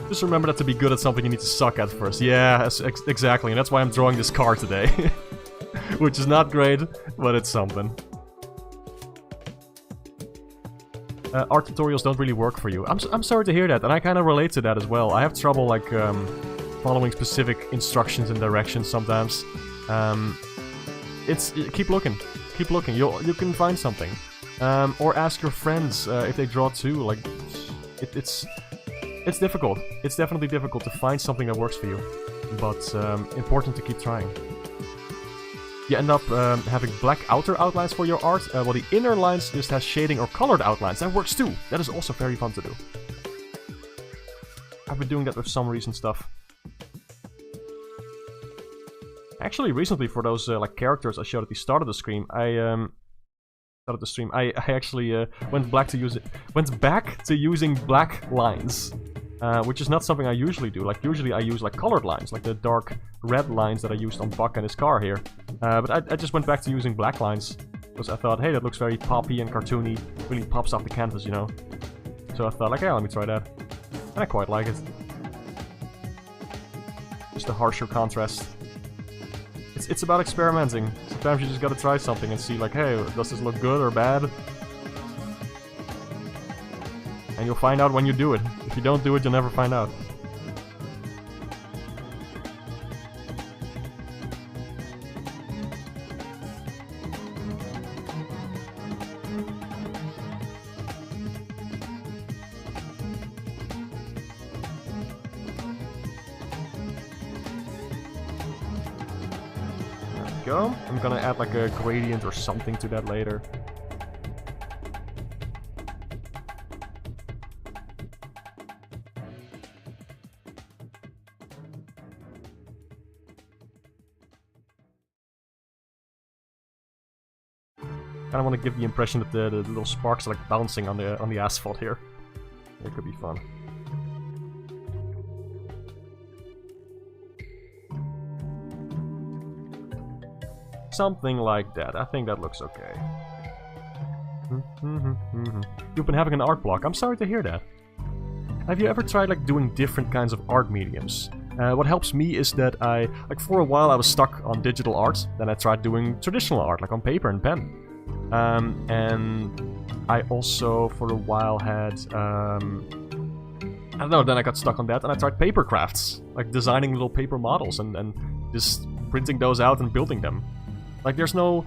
Speaker 1: Just remember that to be good at something you need to suck at first. Yeah, exactly. And that's why I'm drawing this car today. Which is not great, but it's something. Art tutorials don't really work for you. I'm sorry to hear that, and I kind of relate to that as well. I have trouble like following specific instructions and directions sometimes. Keep looking, you can find something, or ask your friends if they draw too. Like it's difficult. It's definitely difficult to find something that works for you, but important to keep trying. You end up having black outer outlines for your art, while the inner lines just has shading or colored outlines. That works too. That is also very fun to do. I've been doing that with some recent stuff. Actually, recently for those like characters I showed at the start of the stream, I started the stream, I actually went back to using black lines. Which is not something I usually do. Like, usually I use, like, colored lines, like the dark red lines that I used on Buck and his car here. But I just went back to using black lines, because I thought, hey, that looks very poppy and cartoony, really pops off the canvas, you know? So I thought, like, yeah, let me try that. And I quite like it. Just a harsher contrast. It's about experimenting. Sometimes you just gotta try something and see, like, hey, does this look good or bad? And you'll find out when you do it. If you don't do it, you'll never find out. There we go. I'm gonna add like a gradient or something to that later. I kind of want to give the impression that the little sparks are like bouncing on the asphalt here. It could be fun. Something like that. I think that looks okay. You've been having an art block. I'm sorry to hear that. Have you ever tried like doing different kinds of art mediums? What helps me is that like for a while I was stuck on digital art. Then I tried doing traditional art, like on paper and pen. And I also, for a while, had, I don't know, then I got stuck on that and I tried paper crafts. Like designing little paper models and just printing those out and building them. Like there's not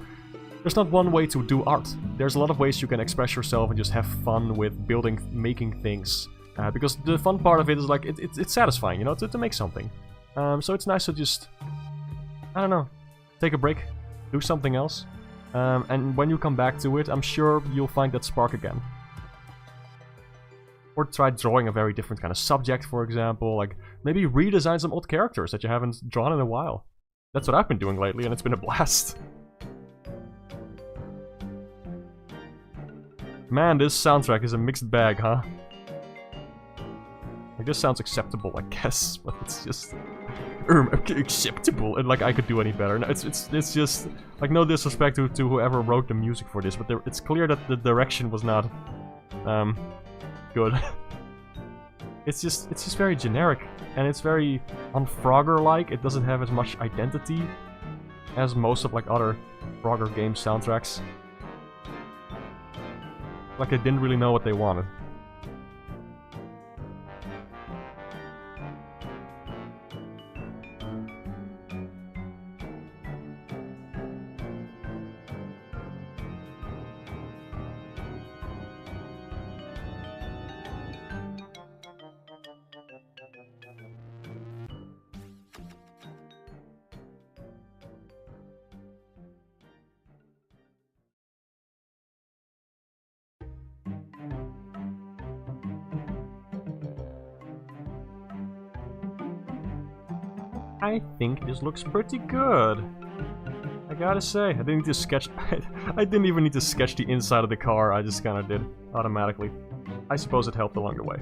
Speaker 1: one way to do art. There's a lot of ways you can express yourself and just have fun with making things. Because the fun part of it is like, it's satisfying, you know, to make something. So it's nice to just, I don't know, take a break, do something else. And when you come back to it, I'm sure you'll find that spark again. Or try drawing a very different kind of subject, for example. Like, maybe redesign some old characters that you haven't drawn in a while. That's what I've been doing lately, and it's been a blast. Man, this soundtrack is a mixed bag, huh? Like, this sounds acceptable, I guess, but it's just... okay, acceptable, and like I could do any better. No, it's just like no disrespect to whoever wrote the music for this, but it's clear that the direction was not good. It's just very generic, and it's very un-Frogger-like. It doesn't have as much identity as most of like other Frogger game soundtracks. Like they didn't really know what they wanted. I think this looks pretty good. I gotta say, I didn't need to sketch... I didn't even need to sketch the inside of the car, I just kinda did, automatically. I suppose it helped along the way.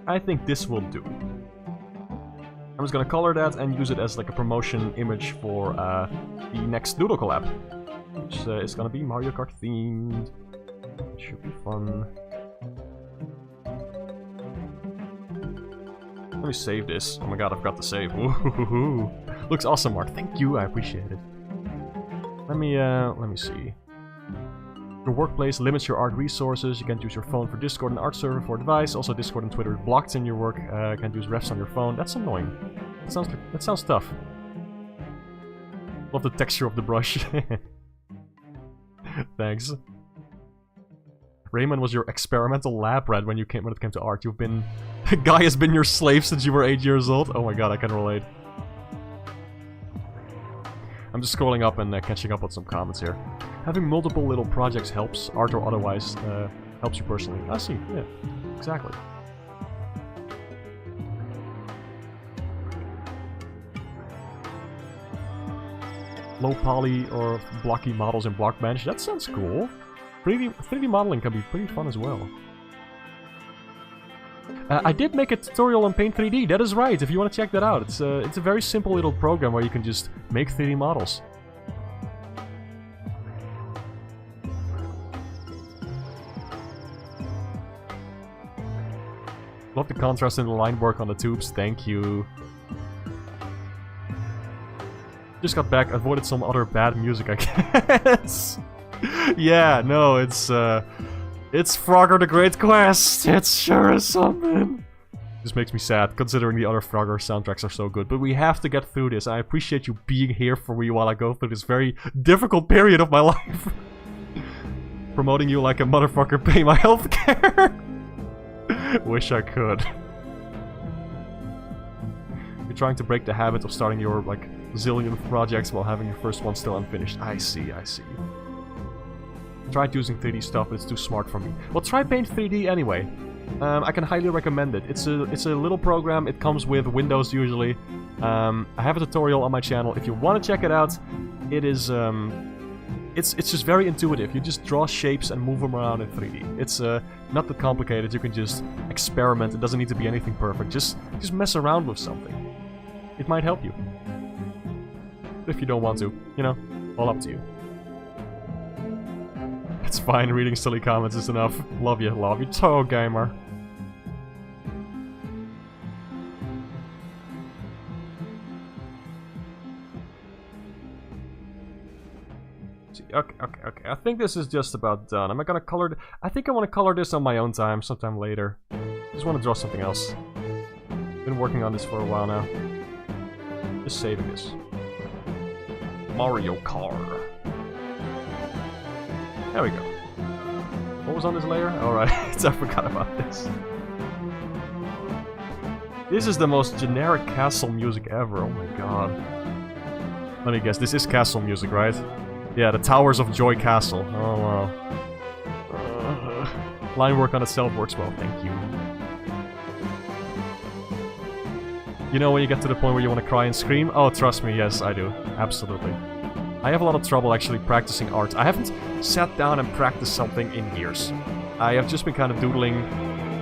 Speaker 1: I think this will do. I'm just gonna color that and use it as like a promotion image for the next Doodle collab. Which is gonna be Mario Kart themed. It should be fun. Let me save this. Oh my god, I forgot to save. Ooh, looks awesome, Mark. Thank you, I appreciate it. Let me see. Your workplace limits your art resources. You can't use your phone for Discord and art server for advice. Also, Discord and Twitter blocked in your work. Can't use refs on your phone. That's annoying. That sounds tough. Love the texture of the brush. Thanks. Raymond was your experimental lab rat when it came to art. You've been... The guy has been your slave since you were 8 years old? Oh my god, I can relate. I'm just scrolling up and catching up on some comments here. Having multiple little projects helps, art or otherwise, helps you personally. I see, yeah, exactly. low poly or blocky models in Blockbench. That sounds cool. 3D modeling can be pretty fun as well. I did make a tutorial on Paint 3D, that is right, if you want to check that out. It's a very simple little program where you can just make 3D models. Love the contrast in the line work on the tubes, thank you. Just got back, avoided some other bad music, I guess. Yeah, no, it's Frogger the Great Quest. It sure is something. This makes me sad, considering the other Frogger soundtracks are so good. But we have to get through this. I appreciate you being here for me while I go through this very difficult period of my life. Promoting you like a motherfucker pay my healthcare. Wish I could. You're trying to break the habit of starting your, like, zillion projects while having your first one still unfinished. I see, I see. Tried using 3D stuff, but it's too smart for me. Well, try Paint 3D anyway. I can highly recommend it. It's a little program. It comes with Windows usually. I have a tutorial on my channel. If you want to check it out, it is it's just very intuitive. You just draw shapes and move them around in 3D. It's not that complicated. You can just experiment. It doesn't need to be anything perfect. Just mess around with something. It might help you. If you don't want to, you know, all up to you. It's fine, reading silly comments is enough. Love you, Toe Gamer. Okay. I think this is just about done. Am I gonna color... I think I want to color this on my own time, sometime later. Just want to draw something else. Been working on this for a while now. Just saving this. Mario Kart. There we go. What was on this layer? Alright, I forgot about this. This is the most generic castle music ever, oh my god. Let me guess, this is castle music, right? Yeah, the Towers of Joy Castle. Oh wow. Line work on itself works well, thank you. You know when you get to the point where you want to cry and scream? Oh, trust me, yes, I do. Absolutely. I have a lot of trouble actually practicing art. I haven't sat down and practiced something in years. I have just been kind of doodling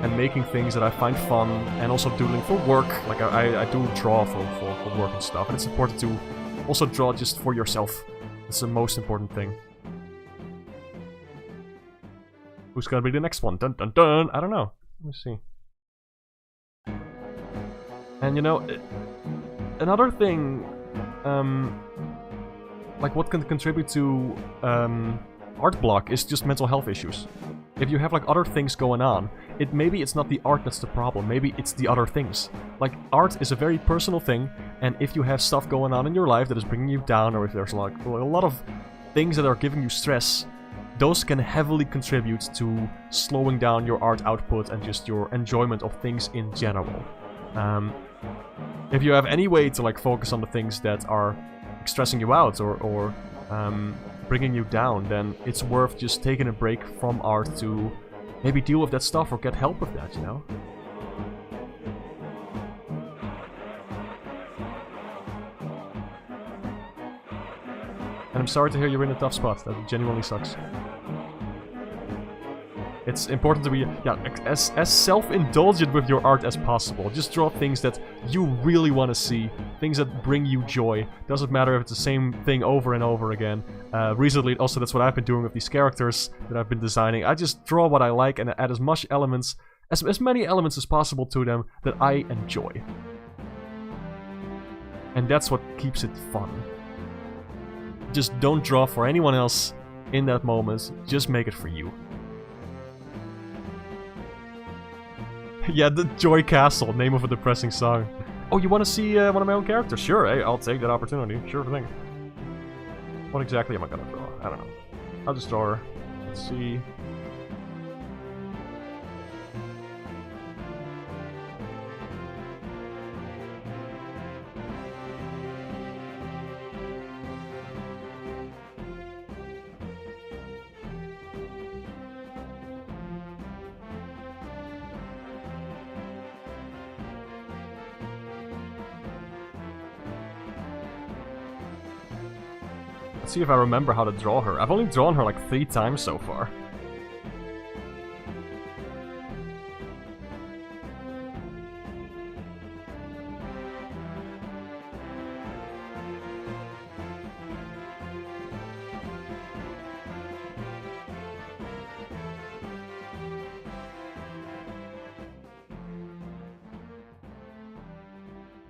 Speaker 1: and making things that I find fun, and also doodling for work. Like I do draw for work and stuff, and it's important to also draw just for yourself. It's the most important thing. Who's gonna be the next one? Dun dun dun! I don't know. Let me see. And you know, another thing, like what can contribute to art block is just mental health issues. If you have like other things going on, maybe it's not the art that's the problem, maybe it's the other things. Like art is a very personal thing, and if you have stuff going on in your life that is bringing you down, or if there's like a lot of things that are giving you stress, those can heavily contribute to slowing down your art output and just your enjoyment of things in general. If you have any way to like focus on the things that are stressing you out or bringing you down, then it's worth just taking a break from art to maybe deal with that stuff or get help with that, you know? And I'm sorry to hear you're in a tough spot. That genuinely sucks. It's important to be, yeah, as self-indulgent with your art as possible. Just draw things that you really want to see, things that bring you joy. Doesn't matter if it's the same thing over and over again. Recently, also, that's what I've been doing with these characters that I've been designing. I just draw what I like and add as much elements, as many elements as possible to them that I enjoy. And that's what keeps it fun. Just don't draw for anyone else in that moment. Just make it for you. Yeah, the Joy Castle, name of a depressing song. Oh, you want to see one of my own characters? Sure, hey, I'll take that opportunity. Sure thing. What exactly am I gonna draw? I don't know. I'll just draw her. Let's see. Let's see if I remember how to draw her. I've only drawn her like 3 times so far.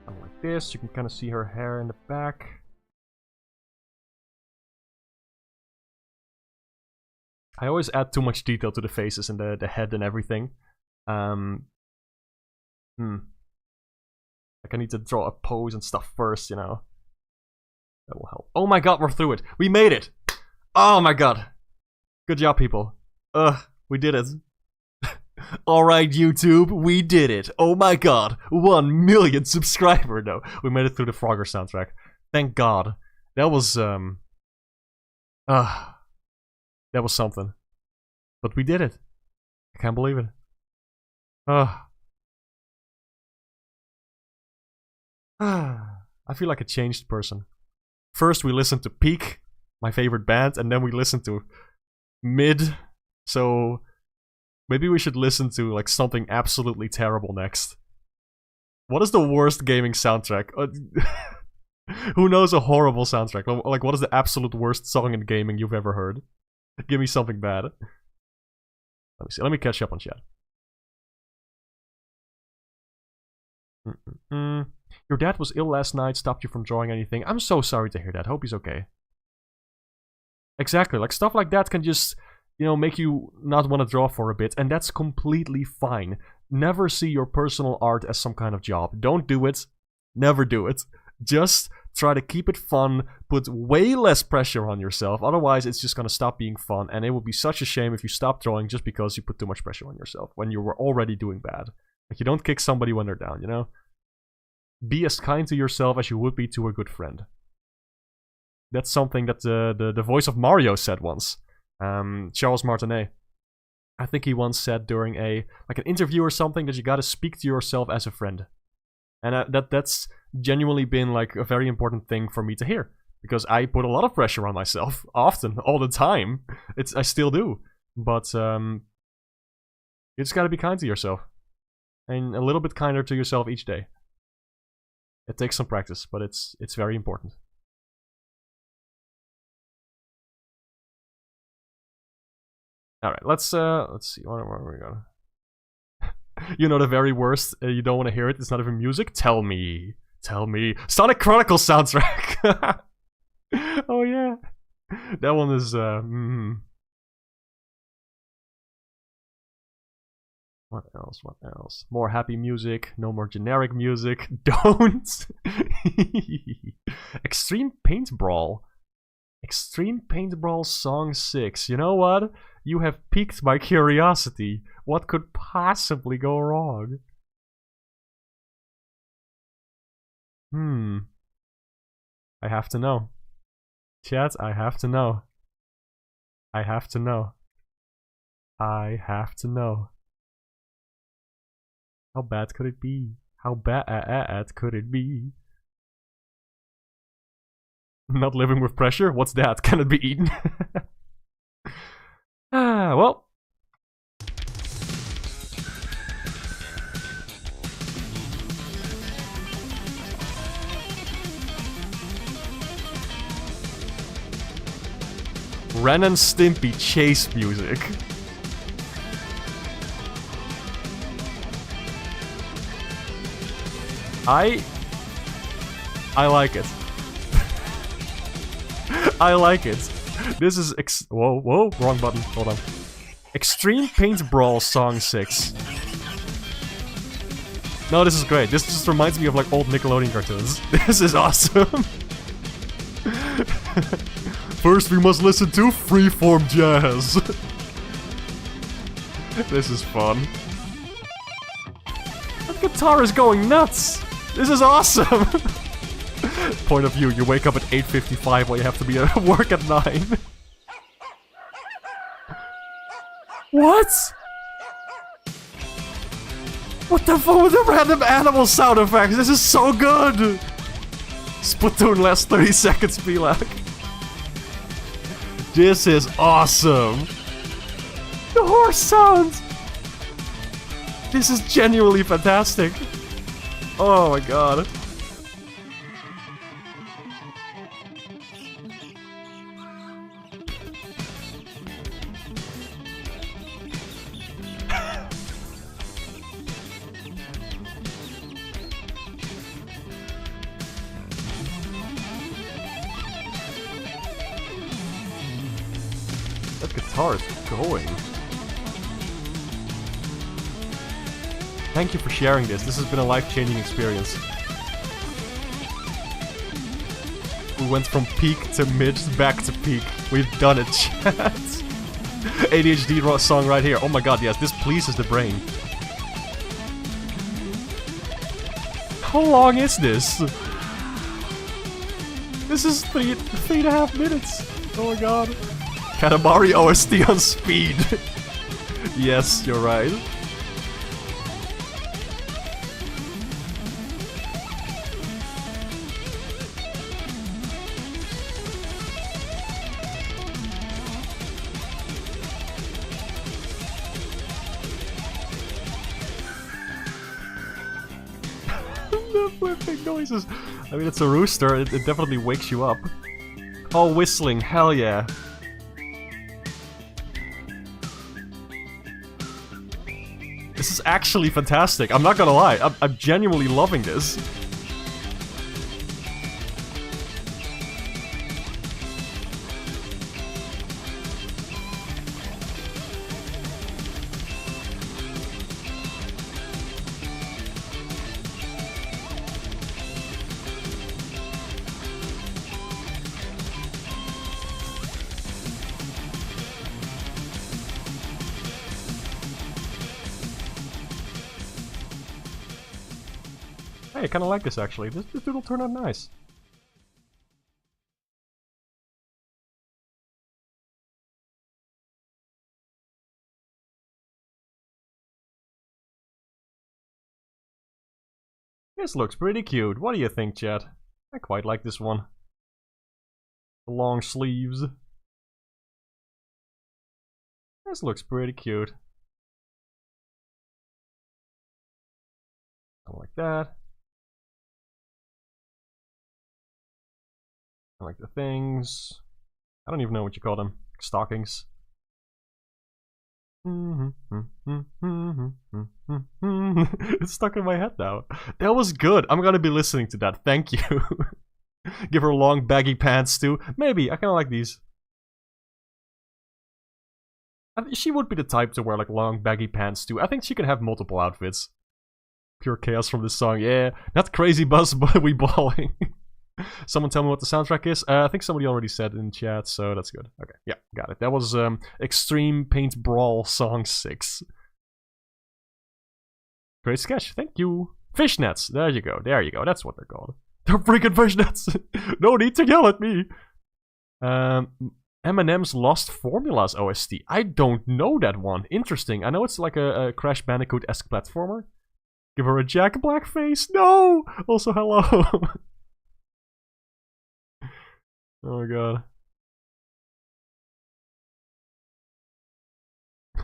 Speaker 1: Like this, you can kind of see her hair in the back. I always add too much detail to the faces and the head and everything. Like I need to draw a pose and stuff first, you know. That will help. Oh my god, we're through it. We made it! Oh my god. Good job, people. We did it. Alright, YouTube, we did it. Oh my god. 1 million subscriber. No, we made it through the Frogger soundtrack. Thank god. That was, that was something. But we did it. I can't believe it. I feel like a changed person. First we listened to Peak, my favorite band, and then we listened to Mid. So maybe we should listen to like something absolutely terrible next. What is the worst gaming soundtrack? Who knows a horrible soundtrack? Like what is the absolute worst song in gaming you've ever heard? Give me something bad. Let me see. Let me catch up on chat. Your dad was ill last night, stopped you from drawing anything. I'm so sorry to hear that. Hope he's okay. Exactly. Like stuff like that can just, you know, make you not want to draw for a bit, and that's completely fine. Never see your personal art as some kind of job. Don't do it. Never do it. Just try to keep it fun, put way less pressure on yourself, otherwise it's just gonna stop being fun, and it would be such a shame if you stop drawing just because you put too much pressure on yourself when you were already doing bad. Like, you don't kick somebody when they're down, you know? Be as kind to yourself as you would be to a good friend. That's something that the voice of Mario said once. Charles Martinet. I think he once said during an interview or something that you gotta speak to yourself as a friend. And that's genuinely been like a very important thing for me to hear, because I put a lot of pressure on myself often, all the time. I still do, but you just gotta be kind to yourself, and a little bit kinder to yourself each day. It takes some practice, but it's very important. All right, let's see. Where are we going? You know the very worst. You don't want to hear it. It's not even music. Tell me. Sonic Chronicles soundtrack. Oh yeah, that one is. What else? What else? More happy music. No more generic music. Don't. Extreme Paintbrawl. Extreme Paintbrawl Song 6. You know what? You have piqued my curiosity. What could possibly go wrong? I have to know. Chat, I have to know. I have to know. I have to know. How bad could it be? How bad could it be? Not living with pressure? What's that? Can it be eaten? Well. Ren and Stimpy chase music. I like it. I like it. This is whoa, wrong button. Hold on. Extreme Paintbrawl Song 6. No, this is great. This just reminds me of like old Nickelodeon cartoons. This is awesome. First we must listen to Freeform Jazz. This is fun. That guitar is going nuts. This is awesome. Point of view, you wake up at 8:55 while you have to be at work at 9. What? What the fuck with the random animal sound effects? This is so good! Splatoon last 30 seconds, be like. This is awesome! The horse sounds! This is genuinely fantastic! Oh my god. That guitar is going. Thank you for sharing this. This has been a life-changing experience. We went from peak to mid, back to peak. We've done it, chat. ADHD song right here. Oh my god, yes, this pleases the brain. How long is this? This is three and a half minutes. Oh my god. Katamari OST on speed. Yes, you're right. The flipping noises. I mean, it's a rooster. It definitely wakes you up. Oh, whistling. Hell yeah. This is actually fantastic. I'm not gonna lie. I'm genuinely loving this. Hey, I kinda like this actually. This doodle turned out nice. This looks pretty cute. What do you think, chat? I quite like this one. The long sleeves. This looks pretty cute. I like that. I like the things. I don't even know what you call them. Stockings. It's stuck in my head now. That was good. I'm gonna be listening to that. Thank you. Give her long baggy pants too. Maybe. I kinda like these. She would be the type to wear like long baggy pants too. I think she can have multiple outfits. Pure chaos from this song. Yeah. Not crazy buzz, but we balling. Someone tell me what the soundtrack is? I think somebody already said in chat, so that's good. Okay, yeah, got it. That was Extreme Paint Brawl Song 6. Great sketch, thank you. Fishnets, there you go, that's what they're called. They're freaking fishnets! No need to yell at me! Eminem's Lost Formulas OST. I don't know that one. Interesting. I know it's like a Crash Bandicoot-esque platformer. Give her a Jack Black face. No! Also, hello. Oh my god.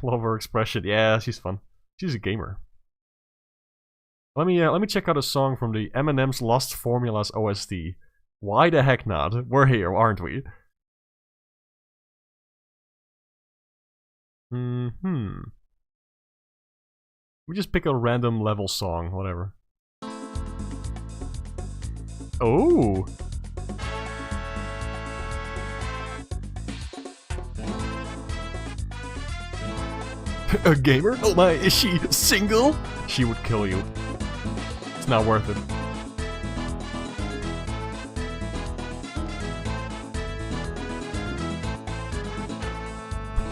Speaker 1: Love her expression. Yeah, she's fun. She's a gamer. Let me check out a song from the Eminem's Lost Formulas OST. Why the heck not? We're here, aren't we? We just pick a random level song, whatever. Oh! A gamer? Oh my, is she single? She would kill you. It's not worth it.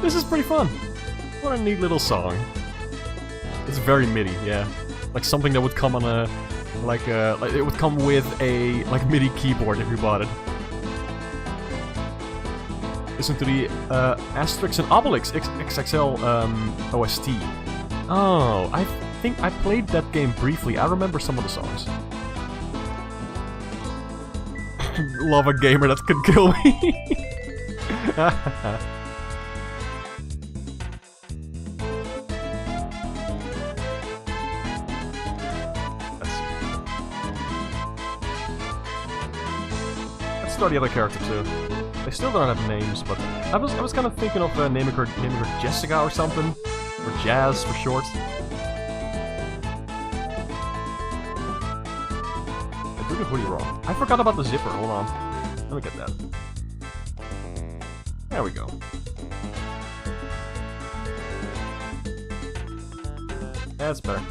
Speaker 1: This is pretty fun. What a neat little song. It's very MIDI, yeah. Like something that would come on a... like it would come with a MIDI keyboard if you bought it. Listen to the Asterix and Obelix XXL OST. Oh, I think I played that game briefly. I remember some of the songs. Love a gamer that can kill me. Let's start the other character too. They still don't have names, but I was kind of thinking of naming her Jessica or something, or Jazz for short. I took the hoodie wrong. I forgot about the zipper. Hold on. Let me get that. There we go. That's better.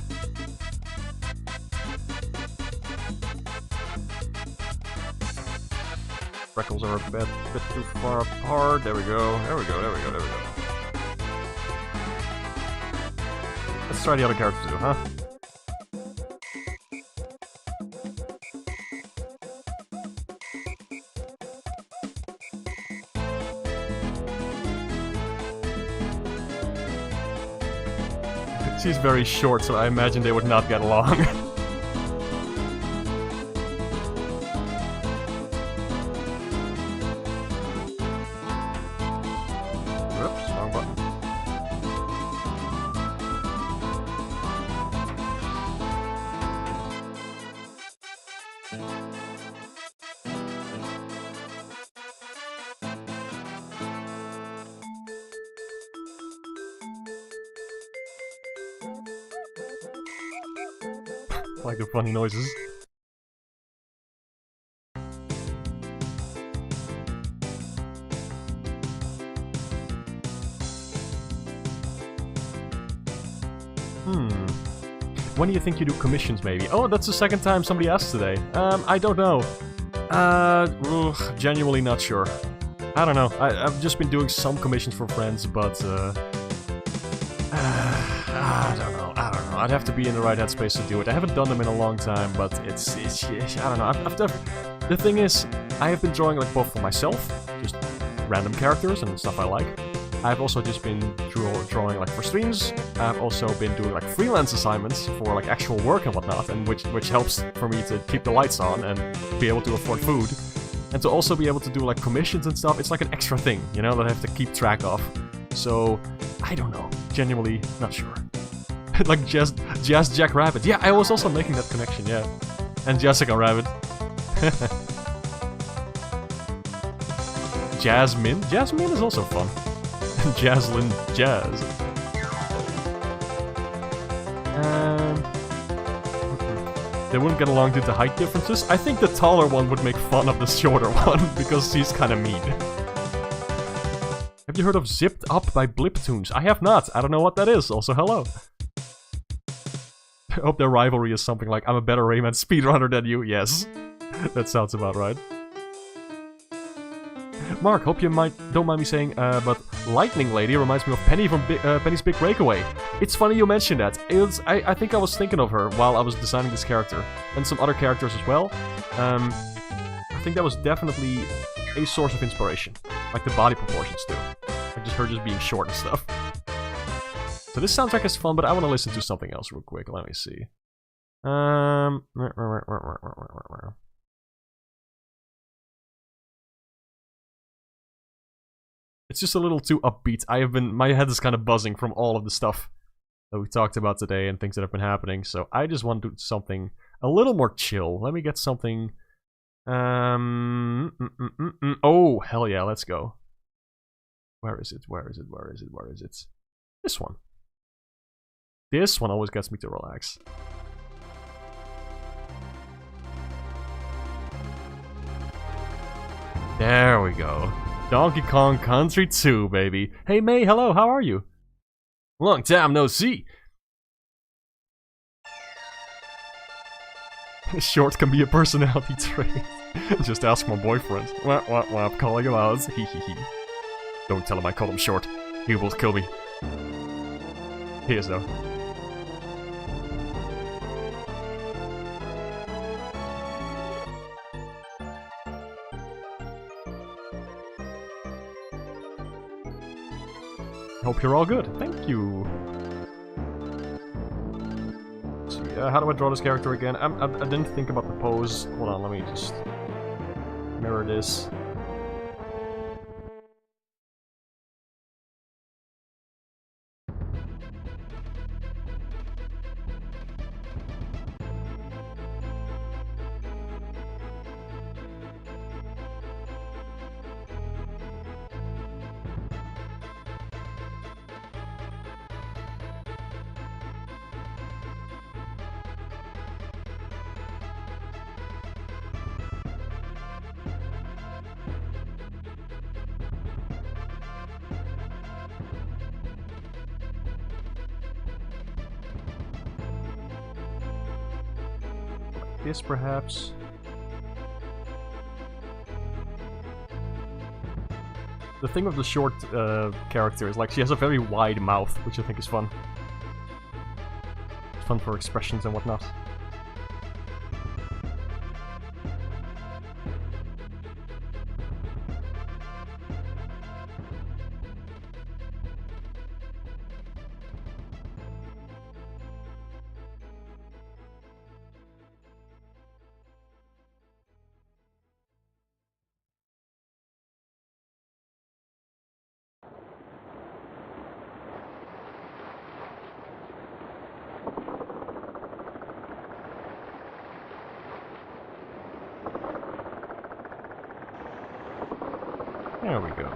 Speaker 1: Freckles are a bit too far apart. There we go. There we go. There we go. There we go. Let's try the other character too, huh? She's very short, so I imagine they would not get along. Oops, wrong button. I like the funny noises. When do you think you do commissions, maybe? Oh, that's the second time somebody asked today. I don't know. Genuinely not sure. I don't know. I've just been doing some commissions for friends, but I don't know. I'd have to be in the right headspace to do it. I haven't done them in a long time, but it's I don't know. The thing is, I have been drawing like both for myself, just random characters and stuff I like. I've also just been drawing like for streams. I've also been doing like freelance assignments for like actual work and whatnot, and which helps for me to keep the lights on and be able to afford food. And to also be able to do like commissions and stuff, it's like an extra thing, you know, that I have to keep track of. So, I don't know. Genuinely not sure. Like Jazz Jack Rabbit. Yeah, I was also making that connection, yeah. And Jessica Rabbit. Jasmine? Jasmine is also fun. Jaslyn Jazz. They wouldn't get along due to height differences. I think the taller one would make fun of the shorter one, because he's kinda mean. Have you heard of Zipped Up by Bliptoons? I have not. I don't know what that is. Also, hello. I hope their rivalry is something like, I'm a better Rayman speedrunner than you. Yes. That sounds about right. Mark, hope you don't mind me saying, but Lightning Lady reminds me of Penny from Penny's Big Breakaway. It's funny you mentioned that. I think I was thinking of her while I was designing this character. And some other characters as well. I think that was definitely a source of inspiration. Like the body proportions too. Like just her just being short and stuff. So this soundtrack is fun, but I want to listen to something else real quick. Let me see. It's just a little too upbeat. My head is kind of buzzing from all of the stuff that we talked about today and things that have been happening. So I just want to do something a little more chill. Let me get something. Oh, hell yeah, let's go. Where is it? Where is it? Where is it? Where is it? This one. This one always gets me to relax. There we go. Donkey Kong Country 2, baby. Hey May, hello, how are you? Long time no see. Short can be a personality trait. Just ask my boyfriend. Wah, calling him out. Hee hee hee. Don't tell him I call him short. He will kill me. He is though. Hope you're all good. Thank you. Let's see, how do I draw this character again? I didn't think about the pose. Hold on, let me just mirror this. this perhaps. The thing with the short character is like she has a very wide mouth, which I think is fun. It's fun for expressions and whatnot. There we go.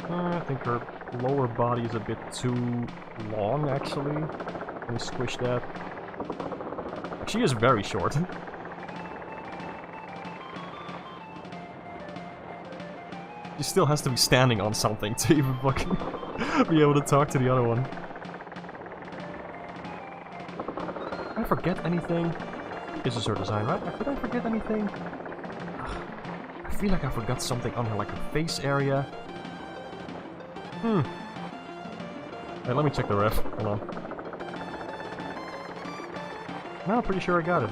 Speaker 1: I think her lower body is a bit too long, actually. Let me squish that. She is very short. She still has to be standing on something to even fucking be able to talk to the other one. Did I forget anything? This is her design, right? Did I forget anything? I feel like I forgot something on her, like her face area. Hey, let me check the ref. Hold on. No, I'm pretty sure I got it.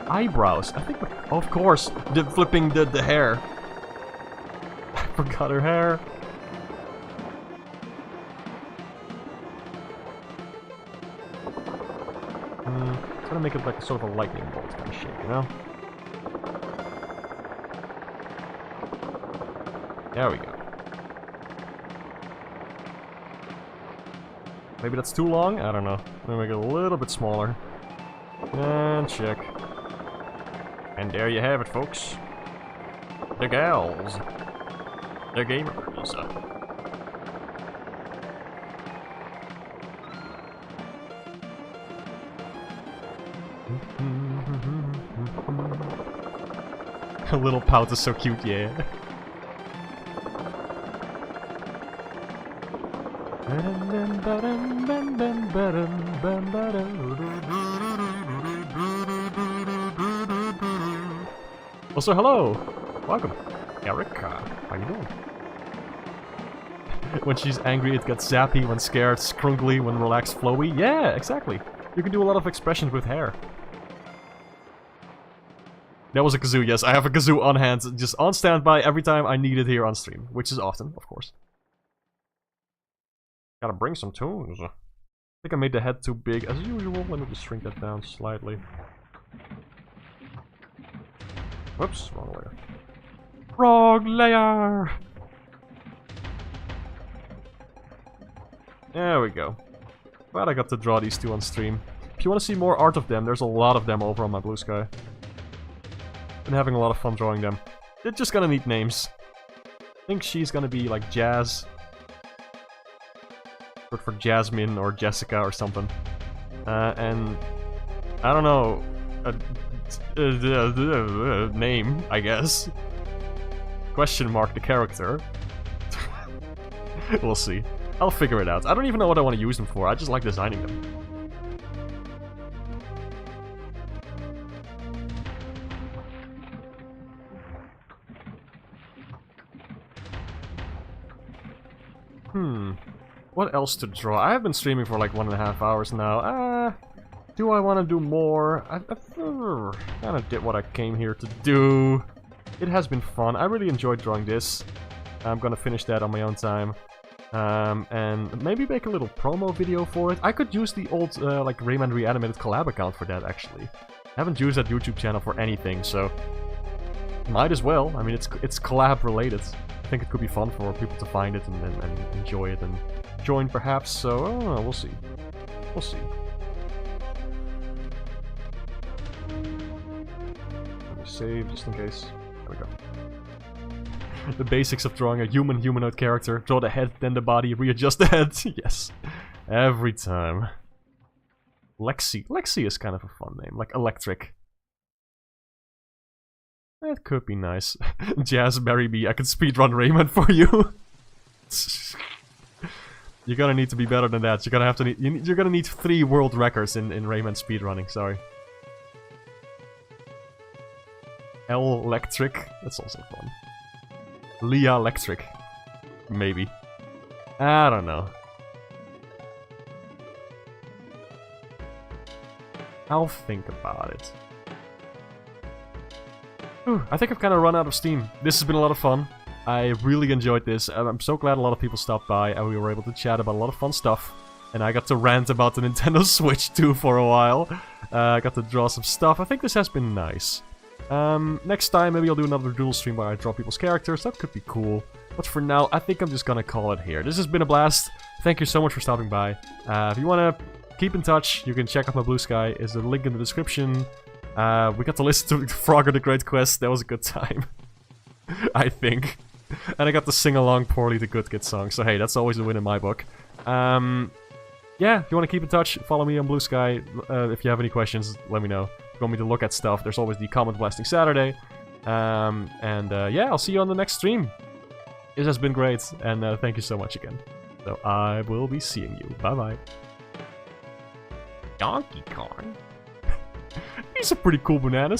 Speaker 1: Eyebrows. I think, of course, flipping the hair. I forgot her hair. It's gonna make it like sort of a lightning bolt kind of shape, you know? There we go. Maybe that's too long? I don't know. I'm gonna make it a little bit smaller. And check. And there you have it, folks. The gals. The gamers. A little pout is so cute, yeah. Also, hello! Welcome, Erica. How you doing? When she's angry, it gets zappy. When scared, scrunkly. When relaxed, flowy. Yeah, exactly. You can do a lot of expressions with hair. That was a kazoo, yes. I have a kazoo on hand, just on standby every time I need it here on stream. Which is often, of course. Gotta bring some tunes. I think I made the head too big as usual. Let me just shrink that down slightly. Whoops, wrong layer. Wrong layer! There we go. Glad I got to draw these two on stream. If you want to see more art of them, there's a lot of them over on my Blue Sky. Been having a lot of fun drawing them. They're just gonna need names. I think she's gonna be like Jazz. Short for Jasmine or Jessica or something. And I don't know. Name, I guess. Question mark the character. We'll see. I'll figure it out. I don't even know what I want to use them for. I just like designing them. What else to draw? I have been streaming for like 1.5 hours now. Do I want to do more? I kind of did what I came here to do. It has been fun. I really enjoyed drawing this. I'm gonna finish that on my own time. And maybe make a little promo video for it. I could use the old, like, Rayman Reanimated collab account for that, actually. I haven't used that YouTube channel for anything, so... might as well. I mean, it's collab related. I think it could be fun for people to find it and enjoy it and join, perhaps. So, I don't know, we'll see. We'll see. Let me save, just in case. There we go. The basics of drawing a humanoid character. Draw the head, then the body, readjust the head. Yes. Every time. Lexi. Lexi is kind of a fun name. Like electric. That could be nice. Jazz, marry me. I could speedrun Rayman for you. You're gonna need to be better than that. You're gonna have to you're gonna need 3 world records in Rayman speedrunning, sorry. Electric, that's also fun. Leah Electric. Maybe. I don't know. I'll think about it. Whew, I think I've kind of run out of steam. This has been a lot of fun. I really enjoyed this. I'm so glad a lot of people stopped by and we were able to chat about a lot of fun stuff. And I got to rant about the Nintendo Switch too for a while. I got to draw some stuff. I think this has been nice. Next time maybe I'll do another duel stream where I draw people's characters. That could be cool. But for now, I think I'm just gonna call it here. This has been a blast. Thank you so much for stopping by. If you wanna keep in touch, you can check out my Blue Sky. There's a link in the description. We got to listen to Frogger the Great Quest. That was a good time. I think. And I got to sing along poorly to Good Kid song. So hey, that's always a win in my book. Yeah, if you want to keep in touch, follow me on Blue Sky. If you have any questions, let me know. If you want me to look at stuff, there's always the Comment Blasting Saturday. Yeah, I'll see you on the next stream. This has been great, and thank you so much again. So I will be seeing you. Bye-bye. Donkey Kong. These are pretty cool bananas.